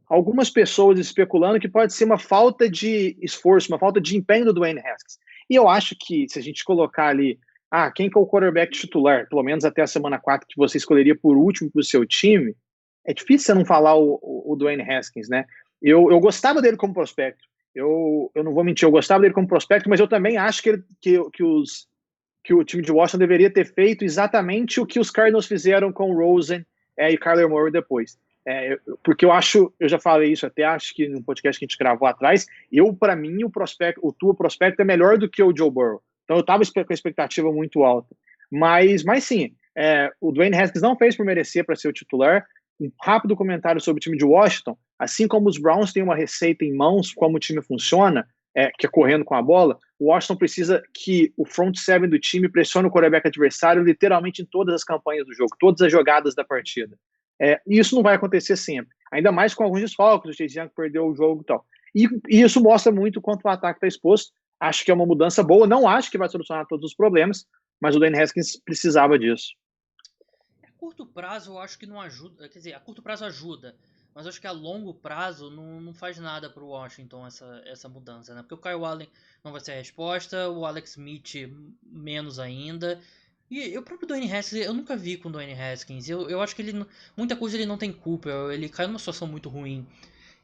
algumas pessoas especulando que pode ser uma falta de esforço, uma falta de empenho do Dwayne Haskins. E eu acho que se a gente colocar ali, quem que é o quarterback titular, pelo menos até a semana 4, que você escolheria por último para o seu time, é difícil você não falar o Dwayne Haskins, né? Eu gostava dele como prospecto. Eu não vou mentir, eu gostava dele como prospecto, mas eu também acho que o time de Washington deveria ter feito exatamente o que os Cardinals fizeram com o Rosen e Kyler Murray depois. Porque eu já falei isso até, acho que no podcast que a gente gravou atrás, para mim, o Tua prospecto é melhor do que o Joe Burrow. Então eu estava com a expectativa muito alta. Mas sim, o Dwayne Haskins não fez por merecer para ser o titular. Um rápido comentário sobre o time de Washington. Assim como os Browns têm uma receita em mãos, como o time funciona, que é correndo com a bola, o Washington precisa que o front seven do time pressione o quarterback adversário literalmente em todas as campanhas do jogo, todas as jogadas da partida. E isso não vai acontecer sempre, ainda mais com alguns desfalques, o Chase Young perdeu o jogo e tal. E isso mostra muito quanto o ataque está exposto. Acho que é uma mudança boa, não acho que vai solucionar todos os problemas, mas o Dwayne Haskins precisava disso. A curto prazo eu acho que não ajuda, quer dizer, a curto prazo ajuda, mas acho que a longo prazo não faz nada para o Washington essa mudança, né? Porque o Kyle Allen não vai ser a resposta, o Alex Smith menos ainda. E o próprio Dwayne Haskins, eu nunca vi com o Dwayne Haskins. Eu acho que muita coisa ele não tem culpa. Ele caiu numa situação muito ruim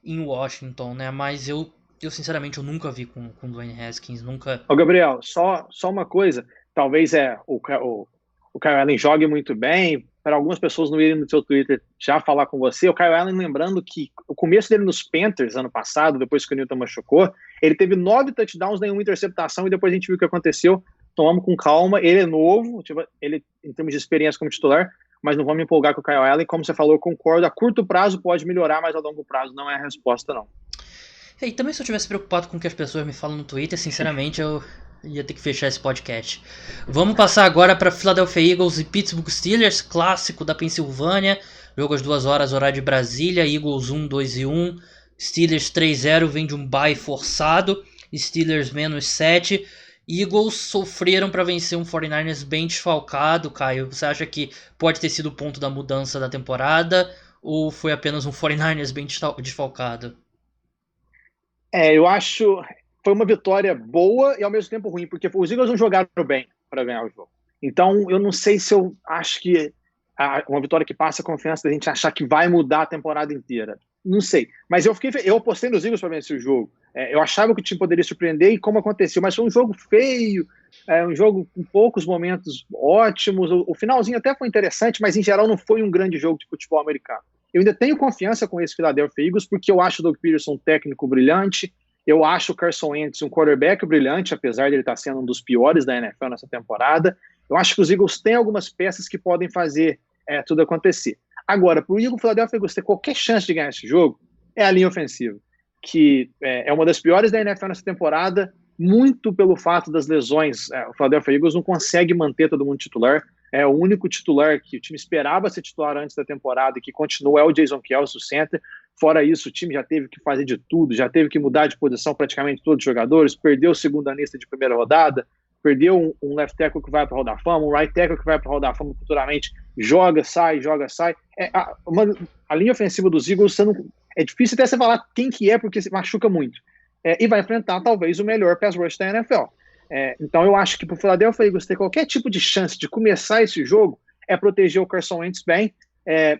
em Washington, né? Mas eu sinceramente, eu nunca vi com o Dwayne Haskins, nunca... Ô, Gabriel, só uma coisa. Talvez o Kyle Allen jogue muito bem. Para algumas pessoas não irem no seu Twitter já falar com você, o Kyle Allen, lembrando que o começo dele nos Panthers, ano passado, depois que o Newton machucou, ele teve 9 touchdowns, nenhuma interceptação, e depois a gente viu o que aconteceu. Tomamos com calma, ele é novo, ele em termos de experiência como titular, mas não vamos me empolgar com o Kyle Allen. Como você falou, eu concordo, a curto prazo pode melhorar, mas a longo prazo não é a resposta, não. E também se eu tivesse preocupado com o que as pessoas me falam no Twitter, sinceramente, eu ia ter que fechar esse podcast. Vamos passar agora para Philadelphia Eagles e Pittsburgh Steelers, clássico da Pensilvânia, jogo às 2 horas, horário de Brasília, Eagles 1-2-1, Steelers 3-0, vem de um bye forçado, Steelers -7, Eagles sofreram para vencer um 49ers bem desfalcado, Caio. Você acha que pode ter sido o ponto da mudança da temporada ou foi apenas um 49ers bem desfalcado? Eu acho foi uma vitória boa e ao mesmo tempo ruim, porque os Eagles não jogaram bem para ganhar o jogo. Então eu não sei se eu acho que uma vitória que passa a confiança da gente achar que vai mudar a temporada inteira. Não sei. Mas eu apostei nos Eagles para vencer o jogo. Eu achava que o time poderia surpreender e como aconteceu. Mas foi um jogo feio, um jogo com poucos momentos ótimos. O finalzinho até foi interessante, mas em geral não foi um grande jogo de futebol americano. Eu ainda tenho confiança com esse Philadelphia Eagles, porque eu acho o Doug Peterson um técnico brilhante. Eu acho o Carson Wentz um quarterback brilhante, apesar de ele estar sendo um dos piores da NFL nessa temporada. Eu acho que os Eagles têm algumas peças que podem fazer tudo acontecer. Agora, para o Philadelphia Eagles ter qualquer chance de ganhar esse jogo, é a linha ofensiva, que é uma das piores da NFL nessa temporada, muito pelo fato das lesões. O Philadelphia Eagles não consegue manter todo mundo titular. O único titular que o time esperava ser titular antes da temporada e que continua é o Jason Kelce, o center. Fora isso, o time já teve que fazer de tudo, já teve que mudar de posição praticamente todos os jogadores, perdeu o segundo anista de primeira rodada, perdeu um left tackle que vai para o Hall da Fama, um right tackle que vai para o Hall da Fama futuramente, joga, sai. A linha ofensiva dos Eagles, é difícil até você falar quem que é, porque se machuca muito. E vai enfrentar talvez o melhor pass rush da NFL. Então eu acho que para o Philadelphia Eagles ter qualquer tipo de chance de começar esse jogo, é proteger o Carson Wentz bem.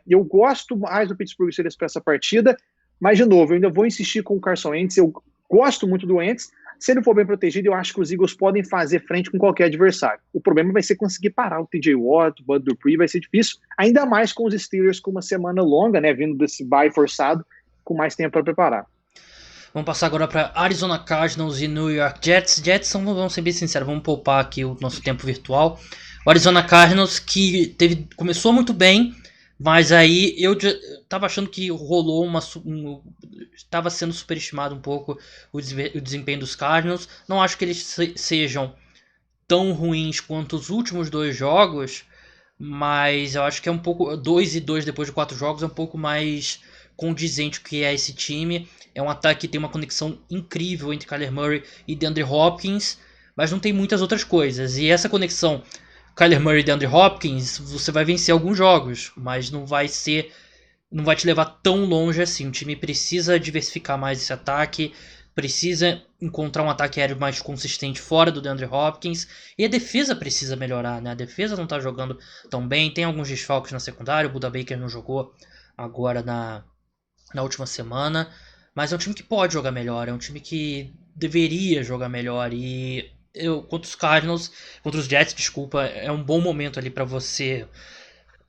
Eu gosto mais do Pittsburgh Steelers para essa partida, mas de novo, eu ainda vou insistir com o Carson Wentz. Eu gosto muito do Wentz. Se ele for bem protegido, eu acho que os Eagles podem fazer frente com qualquer adversário. O problema vai ser conseguir parar o TJ Watt, o Bud Dupree, vai ser difícil, ainda mais com os Steelers com uma semana longa, né, vindo desse bye forçado, com mais tempo para preparar. Vamos passar agora para Arizona Cardinals e New York Jets. Vamos ser bem sinceros, vamos poupar aqui o nosso tempo virtual. O Arizona Cardinals que começou muito bem, mas aí eu tava achando que rolou estava sendo superestimado um pouco o desempenho dos Cardinals. Não acho que eles sejam tão ruins quanto os últimos 2 jogos, mas eu acho que é um pouco 2-2 depois de 4 jogos, é um pouco mais condizente o que é esse time. É um ataque que tem uma conexão incrível entre Kyler Murray e DeAndre Hopkins, mas não tem muitas outras coisas. E essa conexão Kyler Murray e DeAndre Hopkins, você vai vencer alguns jogos, mas não vai te levar tão longe assim. O time precisa diversificar mais esse ataque, precisa encontrar um ataque aéreo mais consistente fora do DeAndre Hopkins, e a defesa precisa melhorar, né? A defesa não tá jogando tão bem, tem alguns desfalques na secundária, o Budda Baker não jogou agora na última semana, mas é um time que pode jogar melhor, é um time que deveria jogar melhor, e contra os Cardinals, contra os Jets, desculpa, é um bom momento ali para você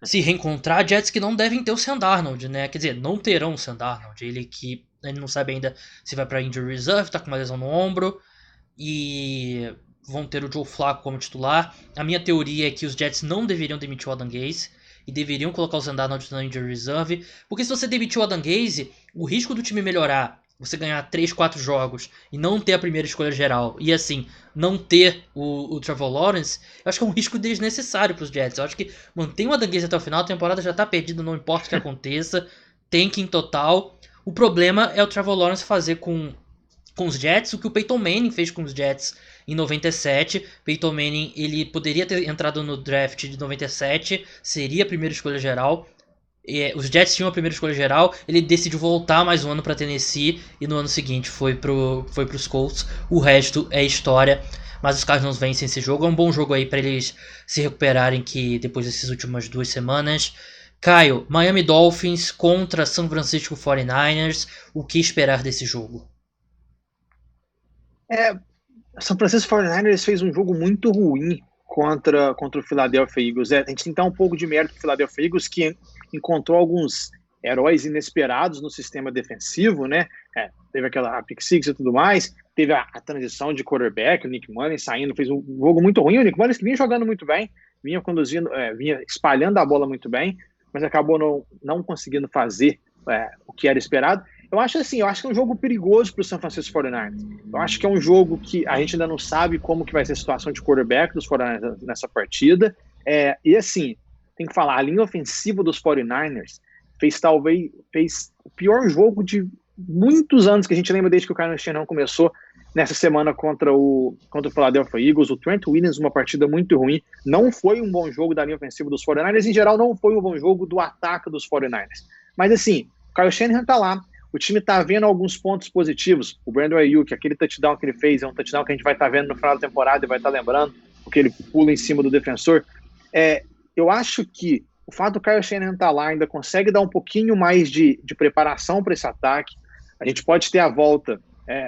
se reencontrar. Jets que não devem ter o Sam Darnold, né? Quer dizer, não terão o Sam Darnold. Ele não sabe ainda se vai para injury reserve, tá com uma lesão no ombro. E vão ter o Joe Flacco como titular. A minha teoria é que os Jets não deveriam demitir o Adam Gase e deveriam colocar o Sam Darnold na injury reserve. Porque se você demitir o Adam Gase, o risco do time melhorar, você ganhar 3, 4 jogos e não ter a primeira escolha geral, e assim, não ter o Trevor Lawrence, eu acho que é um risco desnecessário para os Jets. Eu acho que mantém o Adam Gase até o final, a temporada já tá perdida, não importa o que aconteça, tanking total. O problema é o Trevor Lawrence fazer com os Jets o que o Peyton Manning fez com os Jets em 97. Peyton Manning, ele poderia ter entrado no draft de 97, seria a primeira escolha geral. Os Jets tinham a primeira escolha geral, ele decidiu voltar mais um ano para Tennessee e no ano seguinte foi pros Colts. O resto é história, mas os Cardinals vencem esse jogo. É um bom jogo aí para eles se recuperarem que depois dessas últimas 2 semanas. Caio, Miami Dolphins contra San Francisco 49ers, o que esperar desse jogo? São Francisco 49ers fez um jogo muito ruim contra o Philadelphia Eagles. A gente tem que dar um pouco de mérito para o Philadelphia Eagles, que encontrou alguns heróis inesperados no sistema defensivo, né? Teve aquela pick six e tudo mais, teve a transição de quarterback, o Nick Mullins saindo, fez um jogo muito ruim. O Nick Mullins que vinha jogando muito bem, vinha conduzindo, vinha espalhando a bola muito bem, mas acabou não conseguindo fazer o que era esperado. Eu acho que é um jogo perigoso para o San Francisco 49ers. Eu acho que é um jogo que a gente ainda não sabe como que vai ser a situação de quarterback dos 49ers nessa partida. E assim, tem que falar, a linha ofensiva dos 49ers fez o pior jogo de muitos anos que a gente lembra desde que o Kyle Shanahan começou nessa semana contra o Philadelphia Eagles. O Trent Williams, uma partida muito ruim. Não foi um bom jogo da linha ofensiva dos 49ers. Em geral, não foi um bom jogo do ataque dos 49ers. Mas assim, o Kyle Shanahan tá lá. O time tá vendo alguns pontos positivos. O Brandon Ayuk, aquele touchdown que ele fez, é um touchdown que a gente vai estar vendo no final da temporada e vai estar lembrando, porque ele pula em cima do defensor. Eu acho que o fato do Kyle Shanahan estar lá ainda consegue dar um pouquinho mais de preparação para esse ataque. A gente pode ter a volta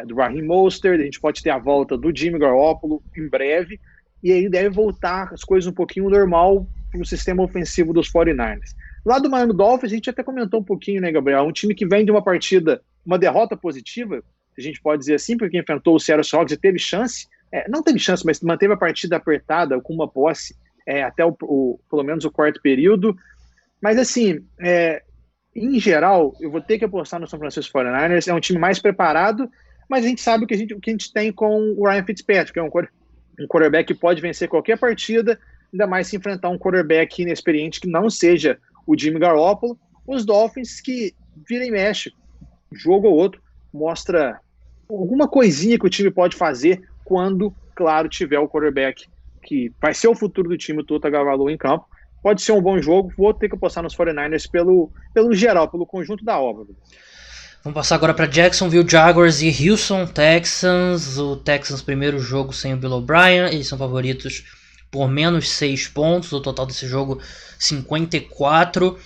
do Raheem Mostert, a gente pode ter a volta do Jimmy Garoppolo em breve, e aí deve voltar as coisas um pouquinho normal para o sistema ofensivo dos 49ers. Lá do Miami Dolphins, a gente até comentou um pouquinho, né, Gabriel? Um time que vem de uma partida, uma derrota positiva, a gente pode dizer assim, porque enfrentou o Seattle Seahawks e teve chance, não teve chance, mas manteve a partida apertada com uma posse até pelo menos o quarto período. Mas assim, em geral, eu vou ter que apostar no São Francisco 49ers. É um time mais preparado, mas a gente sabe o que a gente tem com o Ryan Fitzpatrick, que é um quarterback que pode vencer qualquer partida, ainda mais se enfrentar um quarterback inexperiente que não seja o Jimmy Garoppolo. Os Dolphins que vira e mexe, jogo ou outro, mostra alguma coisinha que o time pode fazer quando, claro, tiver o quarterback que vai ser o futuro do time, o Tua Tagovailoa, em campo. Pode ser um bom jogo, vou ter que apostar nos 49ers pelo geral, pelo conjunto da obra. Vamos passar agora para Jacksonville Jaguars e Houston Texans. O Texans, primeiro jogo sem o Bill O'Brien, eles são favoritos por menos 6 pontos, o total desse jogo 54.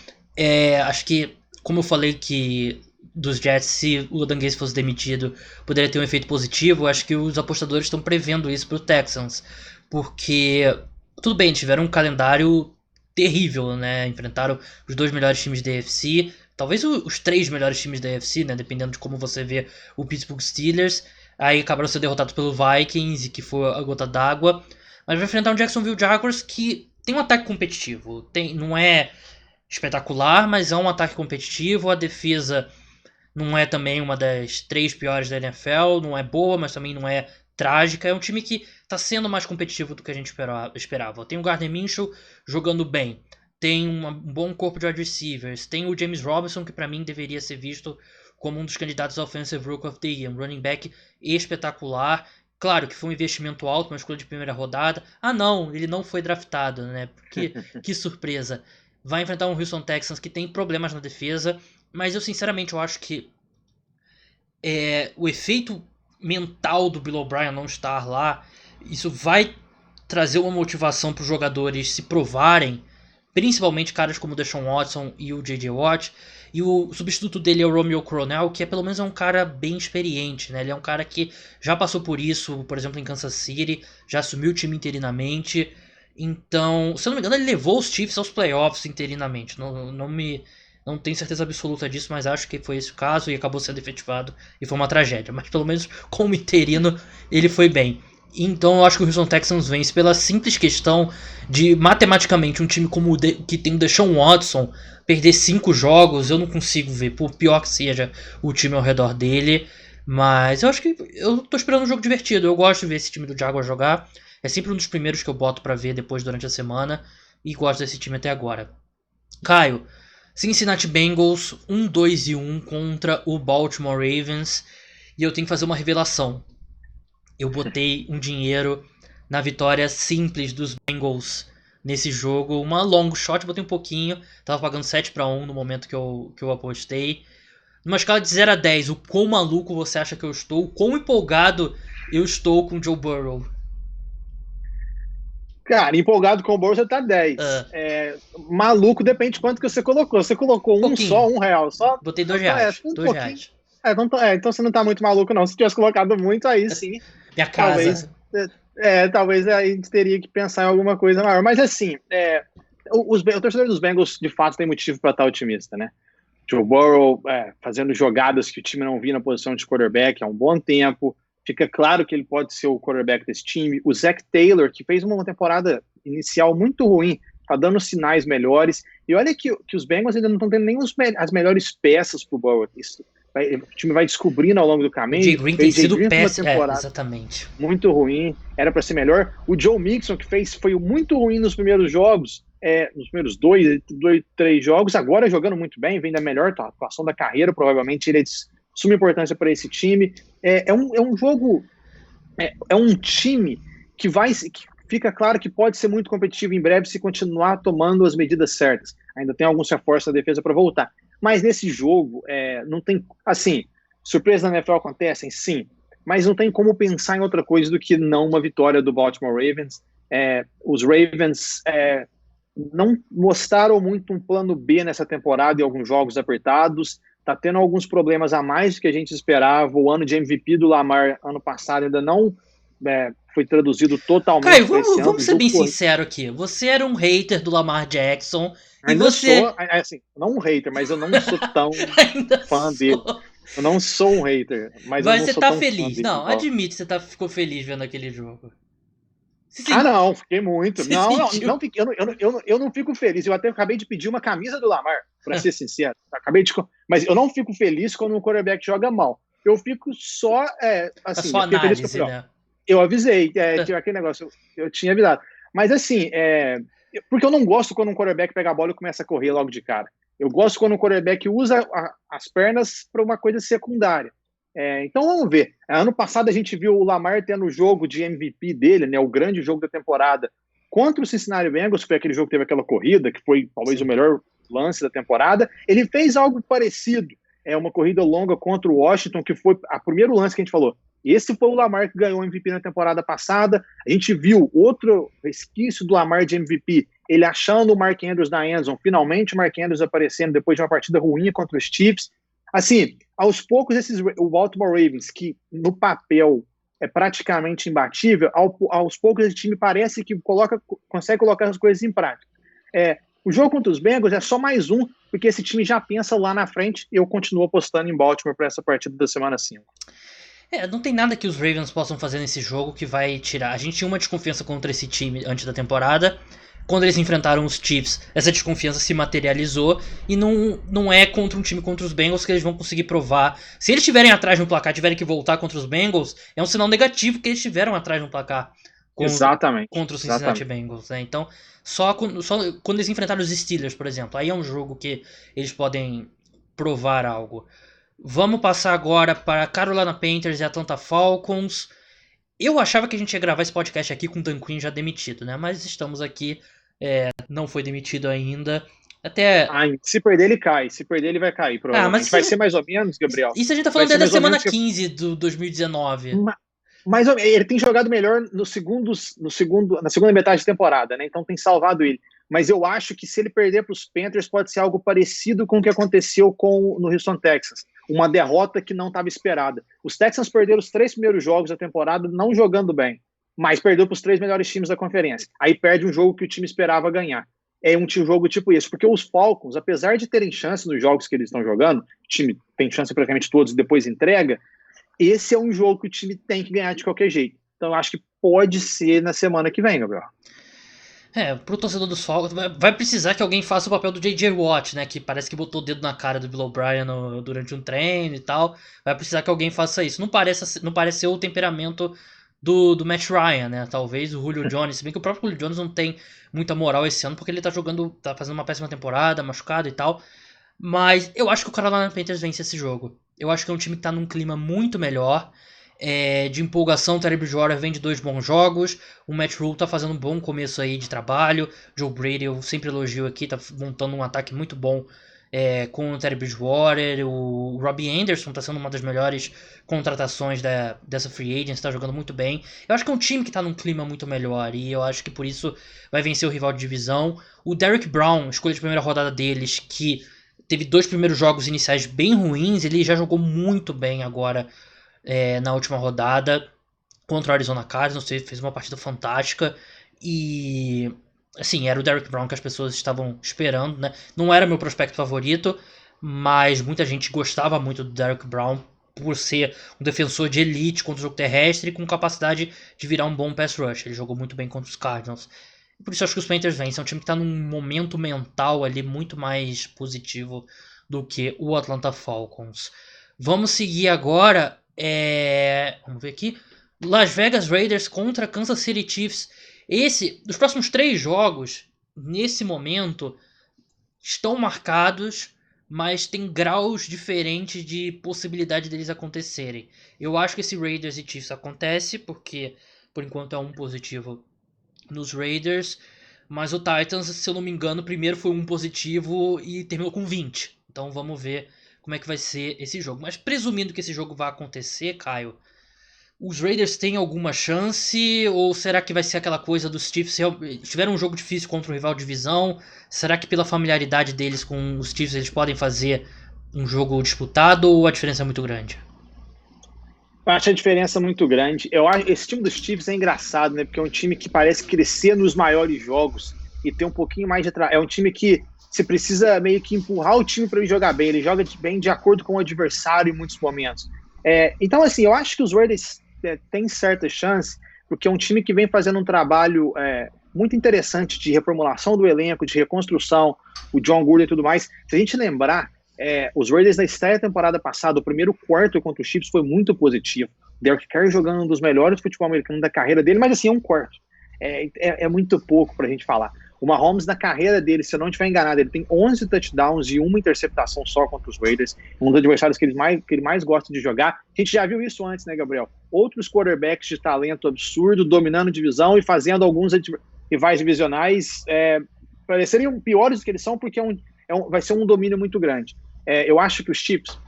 Acho que, como eu falei que dos Jets, se o Adam Gase fosse demitido, poderia ter um efeito positivo, acho que os apostadores estão prevendo isso para o Texans, porque, tudo bem, tiveram um calendário terrível, né? Enfrentaram os 2 melhores times da AFC, talvez os 3 melhores times da AFC, né? Dependendo de como você vê o Pittsburgh Steelers. Aí acabaram sendo derrotados pelo Vikings, e que foi a gota d'água. Mas vai enfrentar um Jacksonville Jaguars que tem um ataque competitivo. Não é espetacular, mas é um ataque competitivo. A defesa não é também uma das 3 piores da NFL. Não é boa, mas também não é trágica. É um time que está sendo mais competitivo do que a gente esperava. Tem o Gardner Minshew jogando bem. Tem um bom corpo de wide receivers. Tem o James Robinson, que para mim deveria ser visto como um dos candidatos ao Offensive Rookie of the Year, um running back espetacular. Claro que foi um investimento alto, uma escolha de primeira rodada. Ah não, ele não foi draftado, né? Que surpresa. Vai enfrentar um Houston Texans que tem problemas na defesa, mas eu sinceramente eu acho que o efeito mental do Bill O'Brien não estar lá, isso vai trazer uma motivação para os jogadores se provarem, principalmente caras como o Deshaun Watson e o J.J. Watt. E o substituto dele é o Romeo Crennel, que pelo menos é um cara bem experiente, né? Ele é um cara que já passou por isso, por exemplo, em Kansas City, já assumiu o time interinamente. Então, se eu não me engano, ele levou os Chiefs aos playoffs interinamente. Não tenho certeza absoluta disso, mas acho que foi esse o caso e acabou sendo efetivado e foi uma tragédia. Mas pelo menos como interino, ele foi bem. Então eu acho que o Houston Texans vence pela simples questão de, matematicamente, um time como que tem o Deshaun Watson perder 5 jogos, eu não consigo ver, por pior que seja o time ao redor dele. Mas eu acho que eu tô esperando um jogo divertido. Eu gosto de ver esse time do Jaguars jogar. É sempre um dos primeiros que eu boto pra ver depois durante a semana. E gosto desse time até agora. Caio, Cincinnati Bengals 1-2-1 contra o Baltimore Ravens. E eu tenho que fazer uma revelação. Eu botei um dinheiro na vitória simples dos Bengals nesse jogo. Uma long shot, botei um pouquinho. Tava pagando 7-1 no momento que eu apostei. Numa escala de 0 a 10, o quão maluco você acha que eu estou? O quão empolgado eu estou com o Joe Burrow? Cara, empolgado com o Burrow você tá 10. Maluco depende de quanto que você colocou. Você colocou só, R$1 só? Botei R$2. R$2. Então você não tá muito maluco, não. Se tivesse colocado muito, aí sim. Minha casa. Talvez a gente teria que pensar em alguma coisa maior. Mas assim, o torcedor dos Bengals, de fato, tem motivo para estar otimista, né? Joe Burrow fazendo jogadas que o time não via na posição de quarterback há um bom tempo. Fica claro que ele pode ser o quarterback desse time. O Zach Taylor, que fez uma temporada inicial muito ruim, tá dando sinais melhores. E olha que os Bengals ainda não estão tendo nem as melhores peças pro Burrow. O time vai descobrindo ao longo do caminho. O Jay Green tem sido péssimo. Exatamente. Muito ruim. Era para ser melhor. O Joe Mixon, que foi muito ruim nos primeiros jogos, nos primeiros 3 jogos, agora jogando muito bem, vem da melhor atuação da carreira, provavelmente ele é de suma importância para esse time. É um jogo, é um time que fica claro que pode ser muito competitivo em breve se continuar tomando as medidas certas. Ainda tem alguns reforços na defesa para voltar. Mas nesse jogo, não tem, assim, surpresas na NFL acontecem, sim, mas não tem como pensar em outra coisa do que não uma vitória do Baltimore Ravens. Os Ravens não mostraram muito um plano B nessa temporada em alguns jogos apertados, tá tendo alguns problemas a mais do que a gente esperava. O ano de MVP do Lamar ano passado ainda não foi traduzido totalmente. Caio, vamos ser bem sinceros aqui. Você era um hater do Lamar Jackson. Ainda sou, assim, não um hater, mas eu não sou tão fã dele. Eu não sou um hater, mas eu não você sou tá tão feliz. fã dele. Não, admite que você ficou feliz vendo aquele jogo. Não, fiquei muito. Eu não fico feliz. Eu até acabei de pedir uma camisa do Lamar, pra ser sincero. Mas eu não fico feliz quando um quarterback joga mal. Eu fico só, assim... A sua análise, né? Eu avisei, tinha aquele negócio, eu tinha avisado. Mas assim, porque eu não gosto quando um quarterback pega a bola e começa a correr logo de cara. Eu gosto quando um quarterback usa as pernas para uma coisa secundária. Então vamos ver. Ano passado a gente viu o Lamar tendo o jogo de MVP dele, né, o grande jogo da temporada, contra o Cincinnati Bengals, que foi aquele jogo que teve aquela corrida, que foi talvez o melhor lance da temporada. Ele fez algo parecido, uma corrida longa contra o Washington, que foi o primeiro lance que a gente falou. Esse foi o Lamar que ganhou o MVP na temporada passada. A gente viu outro resquício do Lamar de MVP, ele achando o Mark Andrews na endzone, finalmente o Mark Andrews aparecendo depois de uma partida ruim contra os Chiefs. Assim, aos poucos, o Baltimore Ravens, que no papel é praticamente imbatível, aos poucos esse time parece que consegue colocar as coisas em prática. O jogo contra os Bengals é só mais um, porque esse time já pensa lá na frente, e eu continuo apostando em Baltimore para essa partida da semana 5. Não tem nada que os Ravens possam fazer nesse jogo que vai tirar. A gente tinha uma desconfiança contra esse time antes da temporada. Quando eles enfrentaram os Chiefs, essa desconfiança se materializou. E não é contra um time contra os Bengals que eles vão conseguir provar. Se eles estiverem atrás no placar, tiverem que voltar contra os Bengals, é um sinal negativo que eles estiveram atrás no placar contra os Cincinnati Bengals. Né? Então, só quando eles enfrentaram os Steelers, por exemplo, aí é um jogo que eles podem provar algo. Vamos passar agora para Carolina Panthers e Atlanta Falcons. Eu achava que a gente ia gravar esse podcast aqui com o Dan Quinn já demitido, né? Mas estamos aqui, não foi demitido ainda. Até. Se perder, ele cai. Se perder, ele vai cair, provavelmente. Vai ser mais ou menos, Gabriel? Isso a gente tá falando desde a semana 15 do 2019. Mas ele tem jogado melhor na segunda metade de temporada, né? Então tem salvado ele. Mas eu acho que se ele perder para os Panthers, pode ser algo parecido com o que aconteceu no Houston Texans. Uma derrota que não estava esperada. Os Texans perderam os 3 primeiros jogos da temporada não jogando bem, mas perdeu para os 3 melhores times da conferência. Aí perde um jogo que o time esperava ganhar. É um jogo tipo esse, porque os Falcons, apesar de terem chance nos jogos que eles estão jogando, o time tem chance praticamente todos e depois entrega, esse é um jogo que o time tem que ganhar de qualquer jeito. Então eu acho que pode ser na semana que vem, Gabriel. Pro torcedor dos Falcons, vai precisar que alguém faça o papel do J.J. Watt, né? Que parece que botou o dedo na cara do Bill O'Brien durante um treino e tal. Vai precisar que alguém faça isso. Não parece ser o temperamento do Matt Ryan, né? Talvez o Julio Jones, se bem que o próprio Julio Jones não tem muita moral esse ano, porque ele tá fazendo uma péssima temporada, machucado e tal. Mas eu acho que o Carolina Panthers vence esse jogo. Eu acho que é um time que tá num clima muito melhor. De empolgação, o Teddy Bridgewater vem de 2 bons jogos. O Matt Rhule tá fazendo um bom começo aí de trabalho. Joe Brady, eu sempre elogio aqui, tá montando um ataque muito bom com o Teddy Bridgewater. O Robbie Anderson tá sendo uma das melhores contratações dessa free agent, tá jogando muito bem. Eu acho que é um time que tá num clima muito melhor e eu acho que por isso vai vencer o rival de divisão. O Derrick Brown, escolha de primeira rodada deles, que teve 2 primeiros jogos iniciais bem ruins, ele já jogou muito bem agora na última rodada contra o Arizona Cardinals, fez uma partida fantástica e assim, era o Derrick Brown que as pessoas estavam esperando, né? Não era meu prospecto favorito, mas muita gente gostava muito do Derrick Brown por ser um defensor de elite contra o jogo terrestre e com capacidade de virar um bom pass rush. Ele jogou muito bem contra os Cardinals. Por isso eu acho que os Panthers vencem. É um time que está num momento mental ali muito mais positivo do que o Atlanta Falcons. Vamos seguir agora. Vamos ver aqui. Las Vegas Raiders contra Kansas City Chiefs. Dos próximos 3 jogos, nesse momento, estão marcados, mas tem graus diferentes de possibilidade deles acontecerem. Eu acho que esse Raiders e Chiefs acontece, porque por enquanto é um positivo nos Raiders, mas o Titans, se eu não me engano, primeiro foi um positivo e terminou com 20. Então vamos ver como é que vai ser esse jogo. Mas presumindo que esse jogo vai acontecer, Caio, os Raiders têm alguma chance? Ou será que vai ser aquela coisa dos Chiefs? Tiveram um jogo difícil contra o rival de divisão. Será que pela familiaridade deles com os Chiefs eles podem fazer um jogo disputado ou a diferença é muito grande? Eu acho a diferença muito grande. Eu acho esse time dos Chiefs é engraçado, né? Porque é um time que parece crescer nos maiores jogos e ter um pouquinho mais de é um time que você precisa meio que empurrar o time para ele jogar bem. Ele joga bem de acordo com o adversário em muitos momentos. Então, assim, eu acho que os Raiders têm certa chance, porque é um time que vem fazendo um trabalho muito interessante de reformulação do elenco, de reconstrução, o John Gruden e tudo mais. Se a gente lembrar, os Raiders na estreia da temporada passada, o primeiro quarto contra os Chiefs foi muito positivo. Derek Carr jogando um dos melhores futebol americano da carreira dele, mas assim, é um quarto. É muito pouco pra gente falar. O Mahomes, na carreira dele, se eu não estiver enganado, ele tem 11 touchdowns e uma interceptação só contra os Raiders, um dos adversários que ele mais gosta de jogar. A gente já viu isso antes, né, Gabriel? Outros quarterbacks de talento absurdo, dominando divisão e fazendo alguns rivais divisionais parecerem piores do que eles são, porque vai ser um domínio muito grande. Eu acho que os Chiefs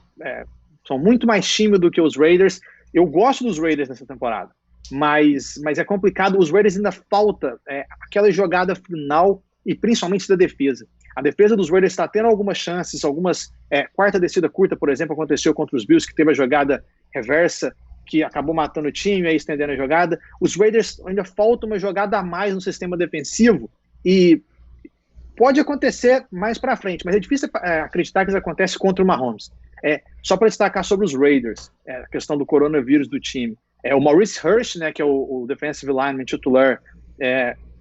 são muito mais time do que os Raiders. Eu gosto dos Raiders nessa temporada, mas é complicado. Os Raiders ainda falta aquela jogada final e principalmente da defesa. A defesa dos Raiders está tendo algumas chances, quarta descida curta, por exemplo, aconteceu contra os Bills, que teve a jogada reversa, que acabou matando o time, aí estendendo a jogada. Os Raiders ainda falta uma jogada a mais no sistema defensivo e pode acontecer mais para frente, mas é difícil acreditar que isso acontece contra o Mahomes. Só para destacar sobre os Raiders, a questão do coronavírus do time. O Maurice Hurst, né, que é o defensive lineman titular,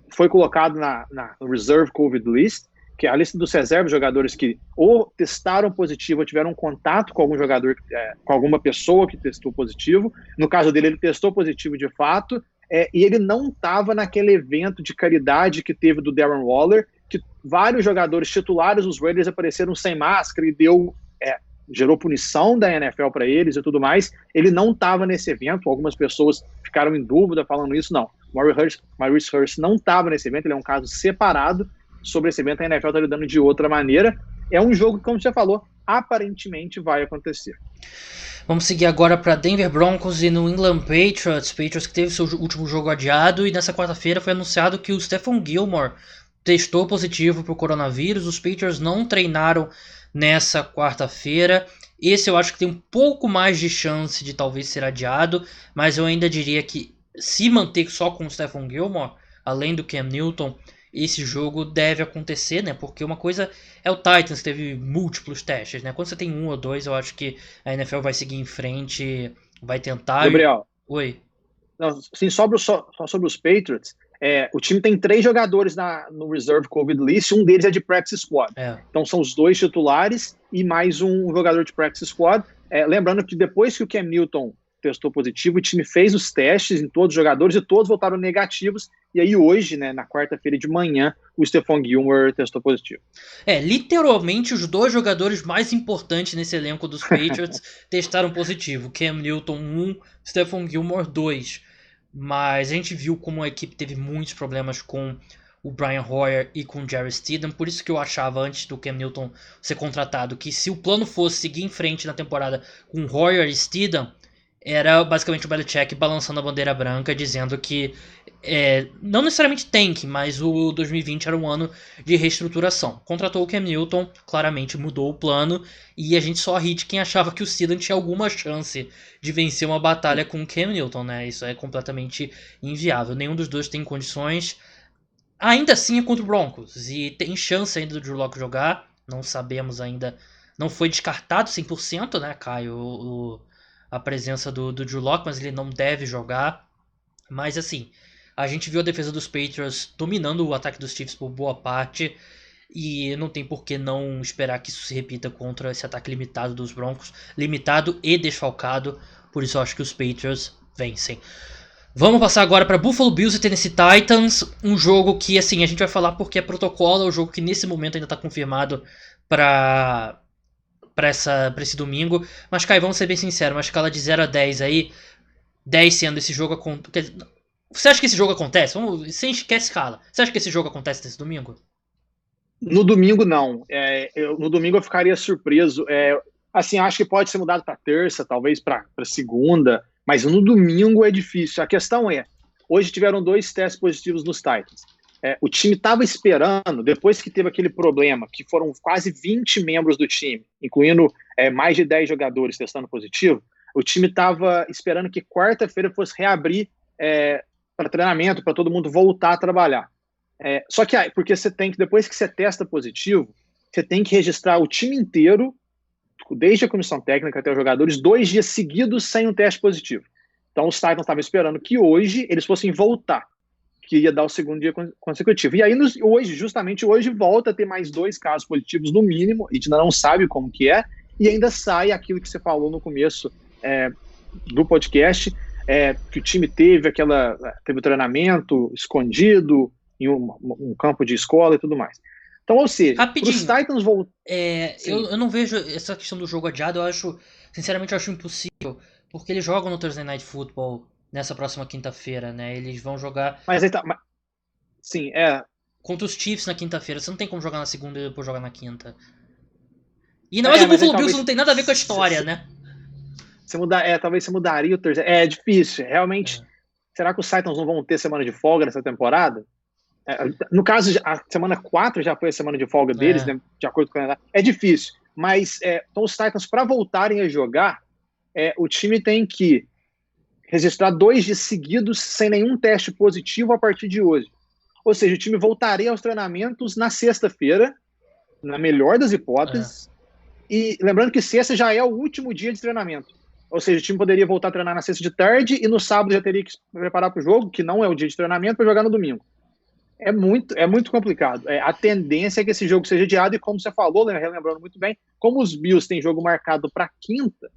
foi colocado na Reserve COVID List, que é a lista dos reservas, jogadores que ou testaram positivo ou tiveram contato com algum jogador, com alguma pessoa que testou positivo. No caso dele, ele testou positivo de fato, e ele não estava naquele evento de caridade que teve do Darren Waller, que vários jogadores titulares dos Raiders apareceram sem máscara e deu gerou punição da NFL para eles e tudo mais. Ele não estava nesse evento, algumas pessoas ficaram em dúvida falando isso, não. Maurice Hurst não estava nesse evento, ele é um caso separado sobre esse evento, a NFL está lidando de outra maneira. É um jogo que, como você falou, aparentemente vai acontecer. Vamos seguir agora para Denver Broncos e New England Patriots. Patriots que teve seu último jogo adiado e nessa quarta-feira foi anunciado que o Stephon Gilmore testou positivo para o coronavírus. Os Patriots não treinaram nessa quarta-feira. Esse eu acho que tem um pouco mais de chance de talvez ser adiado, mas eu ainda diria que se manter só com o Stephon Gilmore, além do Cam Newton, esse jogo deve acontecer, né? Porque uma coisa é o Titans, que teve múltiplos testes, né? Quando você tem um ou dois, eu acho que a NFL vai seguir em frente, vai tentar... Gabriel. Oi. Não, sim, só sobre os Patriots, o time tem 3 jogadores no Reserve Covid List, um deles é de Practice Squad. Então são os 2 titulares e mais um jogador de Practice Squad. Lembrando que depois que o Cam Newton testou positivo, o time fez os testes em todos os jogadores e todos voltaram negativos. E aí hoje, né, na quarta-feira de manhã, o Stephon Gilmore testou positivo. Literalmente os 2 jogadores mais importantes nesse elenco dos Patriots testaram positivo. Cam Newton 1, Stephon Gilmore 2. Mas a gente viu como a equipe teve muitos problemas com o Brian Hoyer e com o Jerry Stidham. Por isso que eu achava, antes do Cam Newton ser contratado, que se o plano fosse seguir em frente na temporada com Hoyer e Stidham, era basicamente o Belichick balançando a bandeira branca, dizendo que não necessariamente tank, mas o 2020 era um ano de reestruturação. Contratou o Cam Newton, claramente mudou o plano, e a gente só ri de quem achava que o Stidham tinha alguma chance de vencer uma batalha com o Cam Newton, né? Isso é completamente inviável. Nenhum dos dois tem condições. Ainda assim é contra o Broncos, e tem chance ainda do Drew Lock jogar, não sabemos ainda, não foi descartado 100%, né, Caio, a presença do Drew Lock, mas ele não deve jogar. Mas assim, a gente viu a defesa dos Patriots dominando o ataque dos Chiefs por boa parte, e não tem por que não esperar que isso se repita contra esse ataque limitado dos Broncos, limitado e desfalcado. Por isso eu acho que os Patriots vencem. Vamos passar agora para Buffalo Bills e Tennessee Titans, um jogo que assim a gente vai falar porque é protocolo, é um jogo que nesse momento ainda está confirmado para esse domingo. Mas, Kai, vamos ser bem sinceros, uma escala de 0 a 10 aí, 10 sendo esse jogo... Você acha que esse jogo acontece? Sem esquece escala. Você acha que esse jogo acontece nesse domingo? No domingo, não. No domingo eu ficaria surpreso. Assim, acho que pode ser mudado para terça, talvez para segunda, mas no domingo é difícil. A questão hoje tiveram 2 testes positivos nos Titans. O time estava esperando, depois que teve aquele problema, que foram quase 20 membros do time, incluindo mais de 10 jogadores testando positivo, o time estava esperando que quarta-feira fosse reabrir para treinamento, para todo mundo voltar a trabalhar. Só que porque depois que você testa positivo, você tem que registrar o time inteiro, desde a comissão técnica até os jogadores, 2 dias seguidos sem um teste positivo. Então os Titans estavam esperando que hoje eles fossem voltar, que ia dar o segundo dia consecutivo. E aí, justamente hoje, volta a ter mais 2 casos positivos no mínimo, a gente ainda não sabe como que é, e ainda sai aquilo que você falou no começo do podcast, que o time teve o treinamento escondido em um campo de escola e tudo mais. Então, ou seja, rapidinho, os Titans voltam... eu não vejo essa questão do jogo adiado, sinceramente eu acho impossível, porque eles jogam no Thursday Night Football nessa próxima quinta-feira, né? Eles vão jogar... Mas aí tá... Sim, contra os Chiefs na quinta-feira. Você não tem como jogar na segunda e depois jogar na quinta. E ainda mais o Buffalo Bills não tem nada a ver com a história, né? Talvez você mudaria o terceiro. É difícil, realmente. Será que os Titans não vão ter semana de folga nessa temporada? No caso, a semana 4 já foi a semana de folga deles, né? De acordo com o Canadá. É difícil. Mas então os Titans, para voltarem a jogar, o time tem que registrar 2 dias seguidos sem nenhum teste positivo a partir de hoje. Ou seja, o time voltaria aos treinamentos na sexta-feira, na melhor das hipóteses, e lembrando que sexta já é o último dia de treinamento. Ou seja, o time poderia voltar a treinar na sexta de tarde e no sábado já teria que se preparar para o jogo, que não é o dia de treinamento, para jogar no domingo. É muito complicado. A tendência é que esse jogo seja adiado, e como você falou, relembrando muito bem, como os Bills têm jogo marcado para quinta,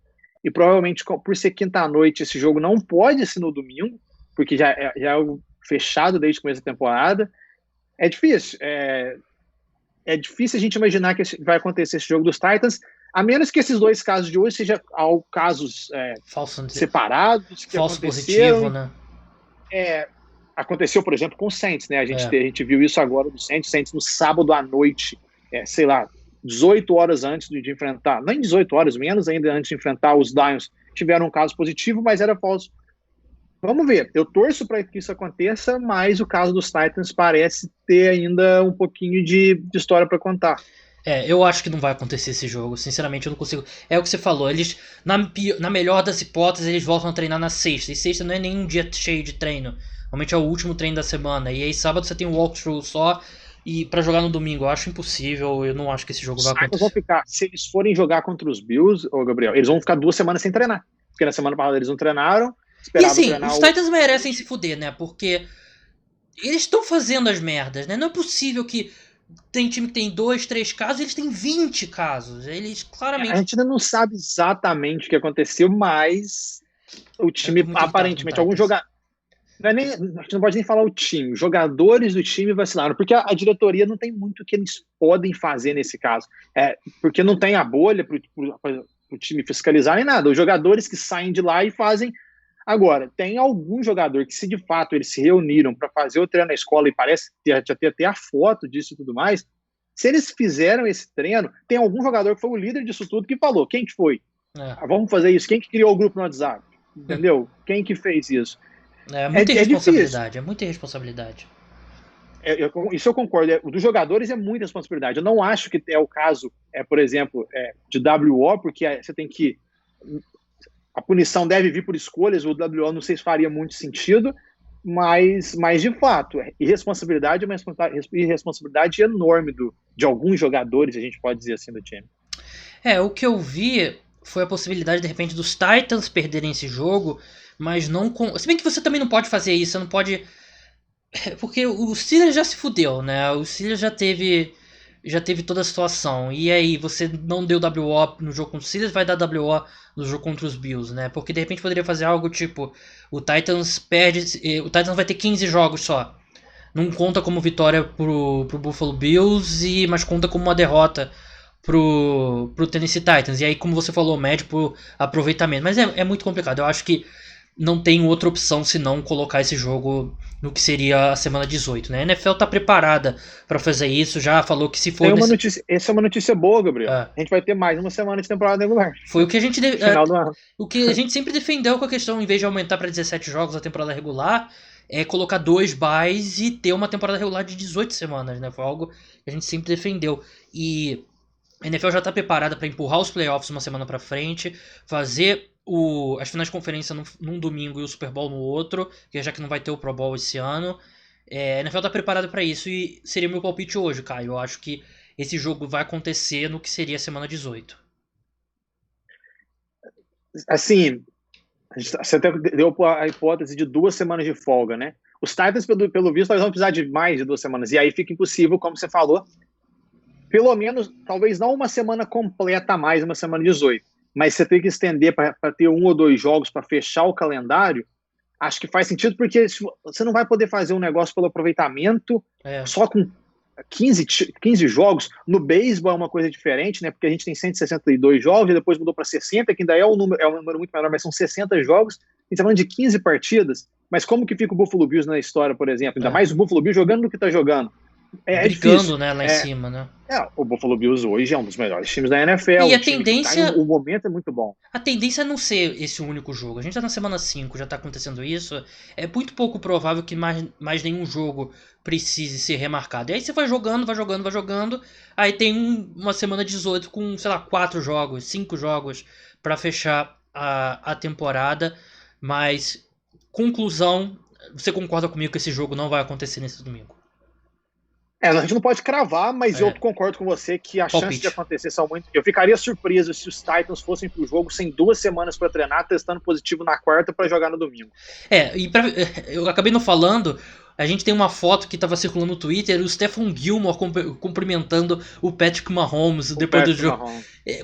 e provavelmente por ser quinta-noite esse jogo não pode ser no domingo, porque já é algo fechado desde o começo da temporada, é difícil. É difícil a gente imaginar que vai acontecer esse jogo dos Titans, A menos que esses dois casos de hoje sejam casos separados, que falso aconteceram. positivo, né? Aconteceu, por exemplo, com o Saints, né? A gente viu isso agora do Saints. O Saints no sábado à noite, 18 horas antes de enfrentar, nem 18 horas, menos ainda antes de enfrentar os Lions, tiveram um caso positivo, mas era falso. Vamos ver, eu torço para que isso aconteça, mas o caso dos Titans parece ter ainda um pouquinho de história para contar. Eu acho que não vai acontecer esse jogo, sinceramente eu não consigo. É o que você falou, eles, na melhor das hipóteses, eles voltam a treinar na sexta, e sexta não é nenhum dia cheio de treino, normalmente é o último treino da semana, e aí sábado você tem um walkthrough só, e para jogar no domingo, eu acho impossível, eu não acho que esse jogo vai acontecer. Vão ficar, se eles forem jogar contra os Bills, Gabriel, eles vão ficar 2 semanas sem treinar, porque na semana passada eles não treinaram. E assim, os Titans merecem se fuder, né? Porque eles estão fazendo as merdas, né? Não é possível que tem time que tem 2, 3 casos, eles têm 20 casos. Eles claramente... A gente ainda não sabe exatamente o que aconteceu, mas o time, aparentemente, algum jogador... a gente não pode nem falar o time. Os jogadores do time vacilaram, porque a diretoria não tem muito o que eles podem fazer nesse caso. Porque não tem a bolha para o time fiscalizar nem nada. Os jogadores que saem de lá e fazem... Agora, tem algum jogador que, se de fato eles se reuniram para fazer o treino na escola, e parece que já tem até a foto disso e tudo mais, se eles fizeram esse treino, tem algum jogador que foi o líder disso tudo que falou. Quem que foi? Vamos fazer isso. Quem que criou o grupo no WhatsApp? Entendeu? Quem que fez isso? É muita irresponsabilidade. É muita irresponsabilidade. Isso eu concordo. O dos jogadores é muita responsabilidade. Eu não acho que é o caso, por exemplo, de WO, porque você tem que... A punição deve vir por escolhas, o WO não sei se faria muito sentido, mas de fato, irresponsabilidade é uma irresponsabilidade enorme de alguns jogadores, a gente pode dizer assim, do time. O que eu vi foi a possibilidade, de repente, dos Titans perderem esse jogo, mas não com... Se bem que você também não pode fazer isso, você não pode... Porque o Steelers já se fudeu, né? O Steelers já teve toda a situação. E aí, você não deu WO no jogo contra os Steelers, vai dar WO no jogo contra os Bills, né? Porque de repente poderia fazer algo tipo: o Titans vai ter 15 jogos só. Não conta como vitória pro Buffalo Bills, mas conta como uma derrota pro Tennessee Titans. E aí, como você falou, mede pro aproveitamento. Mas é muito complicado. Eu acho que não tem outra opção senão colocar esse jogo no que seria a semana 18, né? A NFL tá preparada para fazer isso, já falou que se for... Essa é uma notícia boa, Gabriel. A gente vai ter mais uma semana de temporada regular. Foi o que a gente... o que a gente sempre defendeu com a questão, em vez de aumentar para 17 jogos a temporada regular, é colocar 2 byes e ter uma temporada regular de 18 semanas, né? Foi algo que a gente sempre defendeu. E a NFL já tá preparada para empurrar os playoffs uma semana para frente, fazer as finais de conferência num domingo e o Super Bowl no outro, já que não vai ter o Pro Bowl esse ano. A NFL tá preparada para isso e seria meu palpite hoje, Caio. Eu acho que esse jogo vai acontecer no que seria a semana 18. Assim, você até deu a hipótese de 2 semanas de folga, né? Os Titans, pelo visto, vão precisar de mais de 2 semanas. E aí fica impossível, como você falou, pelo menos, talvez não uma semana completa a mais, uma semana 18. Mas você tem que estender para ter 1 ou 2 jogos para fechar o calendário, acho que faz sentido, porque você não vai poder fazer um negócio pelo aproveitamento só com 15 jogos. No beisebol é uma coisa diferente, né? Porque a gente tem 162 jogos, e depois mudou para 60, que ainda é um número muito menor, mas são 60 jogos. A gente está falando de 15 partidas, mas como que fica o Buffalo Bills na história, por exemplo? Ainda mais o Buffalo Bills jogando no que está jogando. Brigando, difícil, né, lá em cima, né? O Buffalo Bills hoje é um dos melhores times da NFL. E a tendência... O momento é muito bom. A tendência é não ser esse único jogo. A gente tá na semana 5, já tá acontecendo isso. É muito pouco provável que mais nenhum jogo precise ser remarcado. E aí você vai jogando. Aí tem uma semana 18 com, 4 jogos, 5 jogos pra fechar a temporada. Mas, conclusão, você concorda comigo que esse jogo não vai acontecer nesse domingo? A gente não pode cravar, mas eu concordo com você que a chance de acontecer são muito... Eu ficaria surpreso se os Titans fossem pro jogo sem 2 semanas para treinar, testando positivo na quarta para jogar no domingo. Eu acabei não falando, a gente tem uma foto que estava circulando no Twitter, o Stephon Gilmore cumprimentando o Patrick Mahomes depois do jogo.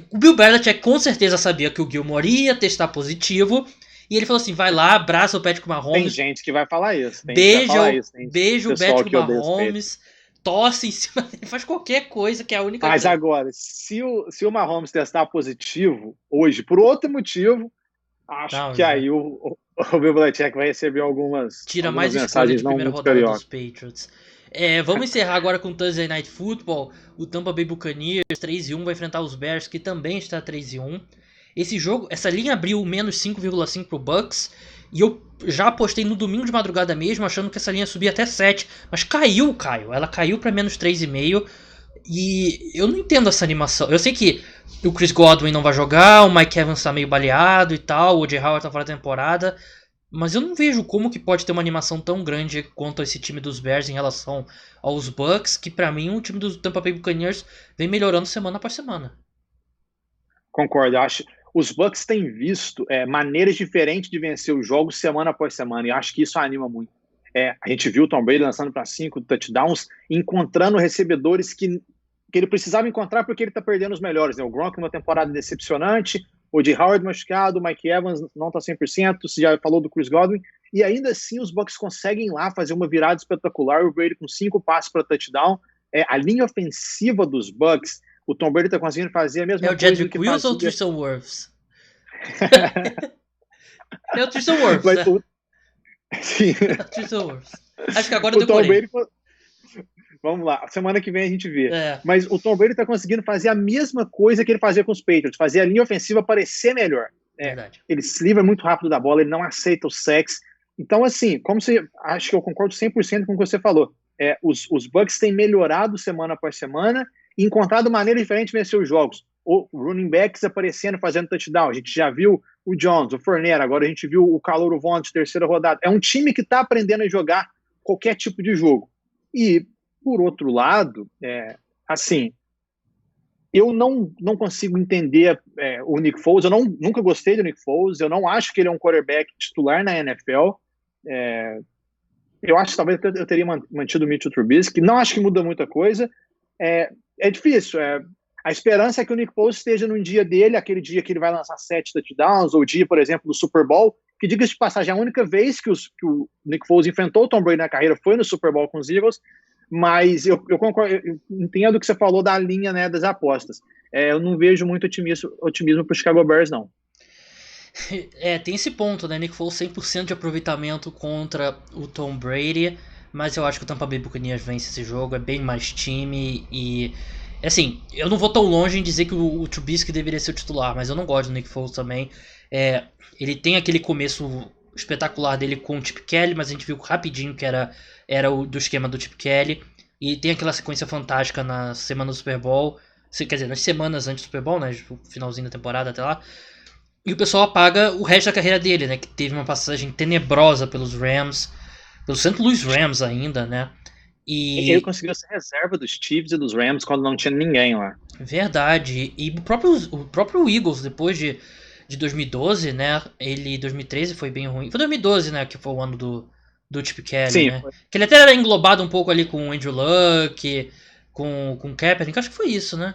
O Bill Belichick com certeza sabia que o Gilmore ia testar positivo, e ele falou assim, vai lá, abraça o Patrick Mahomes. Tem gente que vai falar isso. Beijo o Patrick Mahomes. tosse em cima dele, faz qualquer coisa que é a única Mas coisa. agora, se o Mahomes testar positivo hoje, por outro motivo, acho Não, que aí o Bill Belichick vai receber algumas tira mais escolha mensagens de não primeira muito rodada dos cariocas. Patriots. Vamos encerrar agora com o Thursday Night Football. O Tampa Bay Buccaneers 3-1 vai enfrentar os Bears, que também está 3-1. Esse jogo, essa linha abriu menos 5,5 pro Bucks. E eu já apostei no domingo de madrugada mesmo, achando que essa linha subia até 7. Mas caiu, Caio. Ela caiu para menos 3,5. E eu não entendo essa animação. Eu sei que o Chris Godwin não vai jogar, o Mike Evans tá meio baleado e tal, o O.J. Howard tá fora da temporada. Mas eu não vejo como que pode ter uma animação tão grande quanto esse time dos Bears em relação aos Bucks, que pra mim o time do Tampa Bay Buccaneers vem melhorando semana após semana. Concordo, acho. Os Bucks têm visto maneiras diferentes de vencer os jogos semana após semana, e acho que isso anima muito. A gente viu o Tom Brady lançando para 5 touchdowns, encontrando recebedores que ele precisava encontrar porque ele está perdendo os melhores. Né? O Gronk numa temporada decepcionante, o O.J. Howard machucado, o Mike Evans não está 100%, você já falou do Chris Godwin, e ainda assim os Bucks conseguem lá fazer uma virada espetacular, o Brady com 5 passes para touchdown. A linha ofensiva dos Bucks, o Tom Brady está conseguindo fazer a mesma É o coisa Jedrick que Wills fazia... ou o Tristan Wirfs? É o Tristan Wirfs, Mas né? Sim. É o Tristan Wirfs. Acho que agora O eu Tom decorei. Brady... Vamos lá, semana que vem a gente vê. É. Mas o Tom Brady está conseguindo fazer a mesma coisa que ele fazia com os Patriots, fazer a linha ofensiva parecer melhor. Verdade. Ele se livra muito rápido da bola, ele não aceita o sacks. Então, assim, acho que eu concordo 100% com o que você falou. Os Bucks têm melhorado semana após semana e encontrado maneiras diferentes de vencer os jogos. O running backs aparecendo, fazendo touchdown. A gente já viu o Jones, o Fournette, agora a gente viu o Kalouro Vaughn de terceira rodada. É um time que está aprendendo a jogar qualquer tipo de jogo. E, por outro lado, assim, eu não consigo entender o Nick Foles. Eu nunca gostei do Nick Foles. Eu não acho que ele é um quarterback titular na NFL. Eu acho que talvez eu teria mantido o Mitchell Trubisky. Não acho que muda muita coisa. É difícil. A esperança é que o Nick Foles esteja num dia dele, aquele dia que ele vai lançar 7 touchdowns, ou o dia, por exemplo, do Super Bowl, que, diga-se de passagem, a única vez que o Nick Foles enfrentou o Tom Brady na carreira foi no Super Bowl com os Eagles. Mas eu concordo, eu entendo o que você falou da linha, né, das apostas. Eu não vejo muito otimismo para o Chicago Bears, não. Tem esse ponto, né? Nick Foles 100% de aproveitamento contra o Tom Brady, mas eu acho que o Tampa Bay Buccaneers vence esse jogo, é bem mais time e... Assim, eu não vou tão longe em dizer que o Trubisky deveria ser o titular, mas eu não gosto do Nick Foles também. Ele tem aquele começo espetacular dele com o Chip Kelly, mas a gente viu rapidinho que era o do esquema do Chip Kelly. E tem aquela sequência fantástica na semana do Super Bowl, quer dizer, nas semanas antes do Super Bowl, né, o finalzinho da temporada até lá. E o pessoal apaga o resto da carreira dele, né, que teve uma passagem tenebrosa pelos Rams, pelo St. Louis Rams ainda, né. E ele conseguiu ser reserva dos Chiefs e dos Rams quando não tinha ninguém lá. Verdade. E o próprio Eagles, depois de 2012, né? 2013 foi bem ruim. Foi 2012, né? Que foi o ano do Chip Kelly, Sim, né? Que ele até era englobado um pouco ali com o Andrew Luck, com o Kaepernick. Acho que foi isso, né?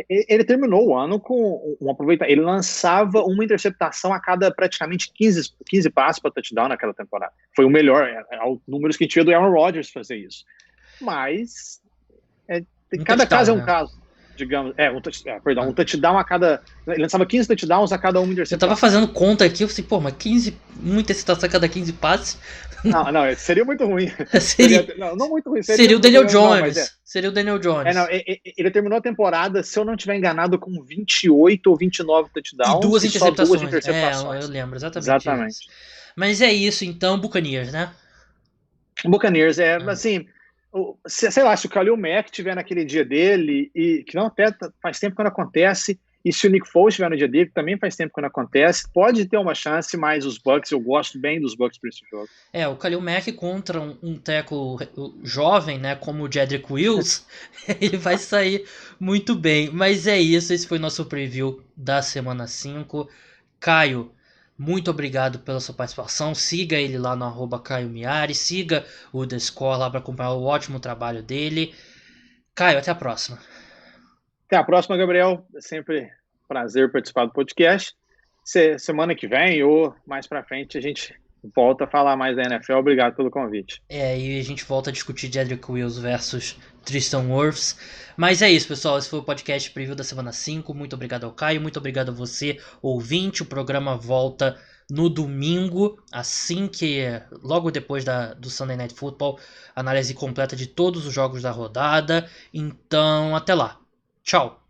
Ele terminou o ano com um aproveitamento. Ele lançava uma interceptação a cada praticamente 15 passos para touchdown naquela temporada. Foi o melhor. Números que tinha do Aaron Rodgers fazer isso. Mas cada caso é um caso, digamos. Um touchdown a cada. Ele lançava 15 touchdowns a cada uma interceptação. Eu tava fazendo conta aqui, eu falei, pô, mas uma interceptação a cada 15 passes. Não, seria muito ruim. Não muito ruim. Seria o Daniel Jones. Seria o Daniel Jones. Ele terminou a temporada, se eu não estiver enganado, com 28 ou 29 touchdowns. E duas interceptações. Eu lembro, exatamente. Isso. Mas é isso, então, Buccaneers, né? Buccaneers, assim, sei lá, se o Khalil Mack estiver naquele dia dele, e que não até faz tempo que não acontece, e se o Nick Foles estiver no dia dele, que também faz tempo que não acontece, pode ter uma chance, mas os Bucks, eu gosto bem dos Bucks para esse jogo. O Khalil Mack contra um tackle jovem, né, como o Jedrick Wills, ele vai sair muito bem. Mas é isso, esse foi o nosso preview da semana 5. Caio, muito obrigado pela sua participação. Siga ele lá no @Caio Miari. Siga o The Score lá para acompanhar o ótimo trabalho dele. Caio, até a próxima. Até a próxima, Gabriel. É sempre um prazer participar do podcast. Semana que vem ou mais para frente a gente volta a falar mais da NFL. Obrigado pelo convite. E a gente volta a discutir Jedrick Wills versus Tristan Wirfs. Mas é isso, pessoal. Esse foi o podcast preview da semana 5. Muito obrigado ao Caio, muito obrigado a você, ouvinte. O programa volta no domingo, logo depois do Sunday Night Football, análise completa de todos os jogos da rodada. Então, até lá. Tchau.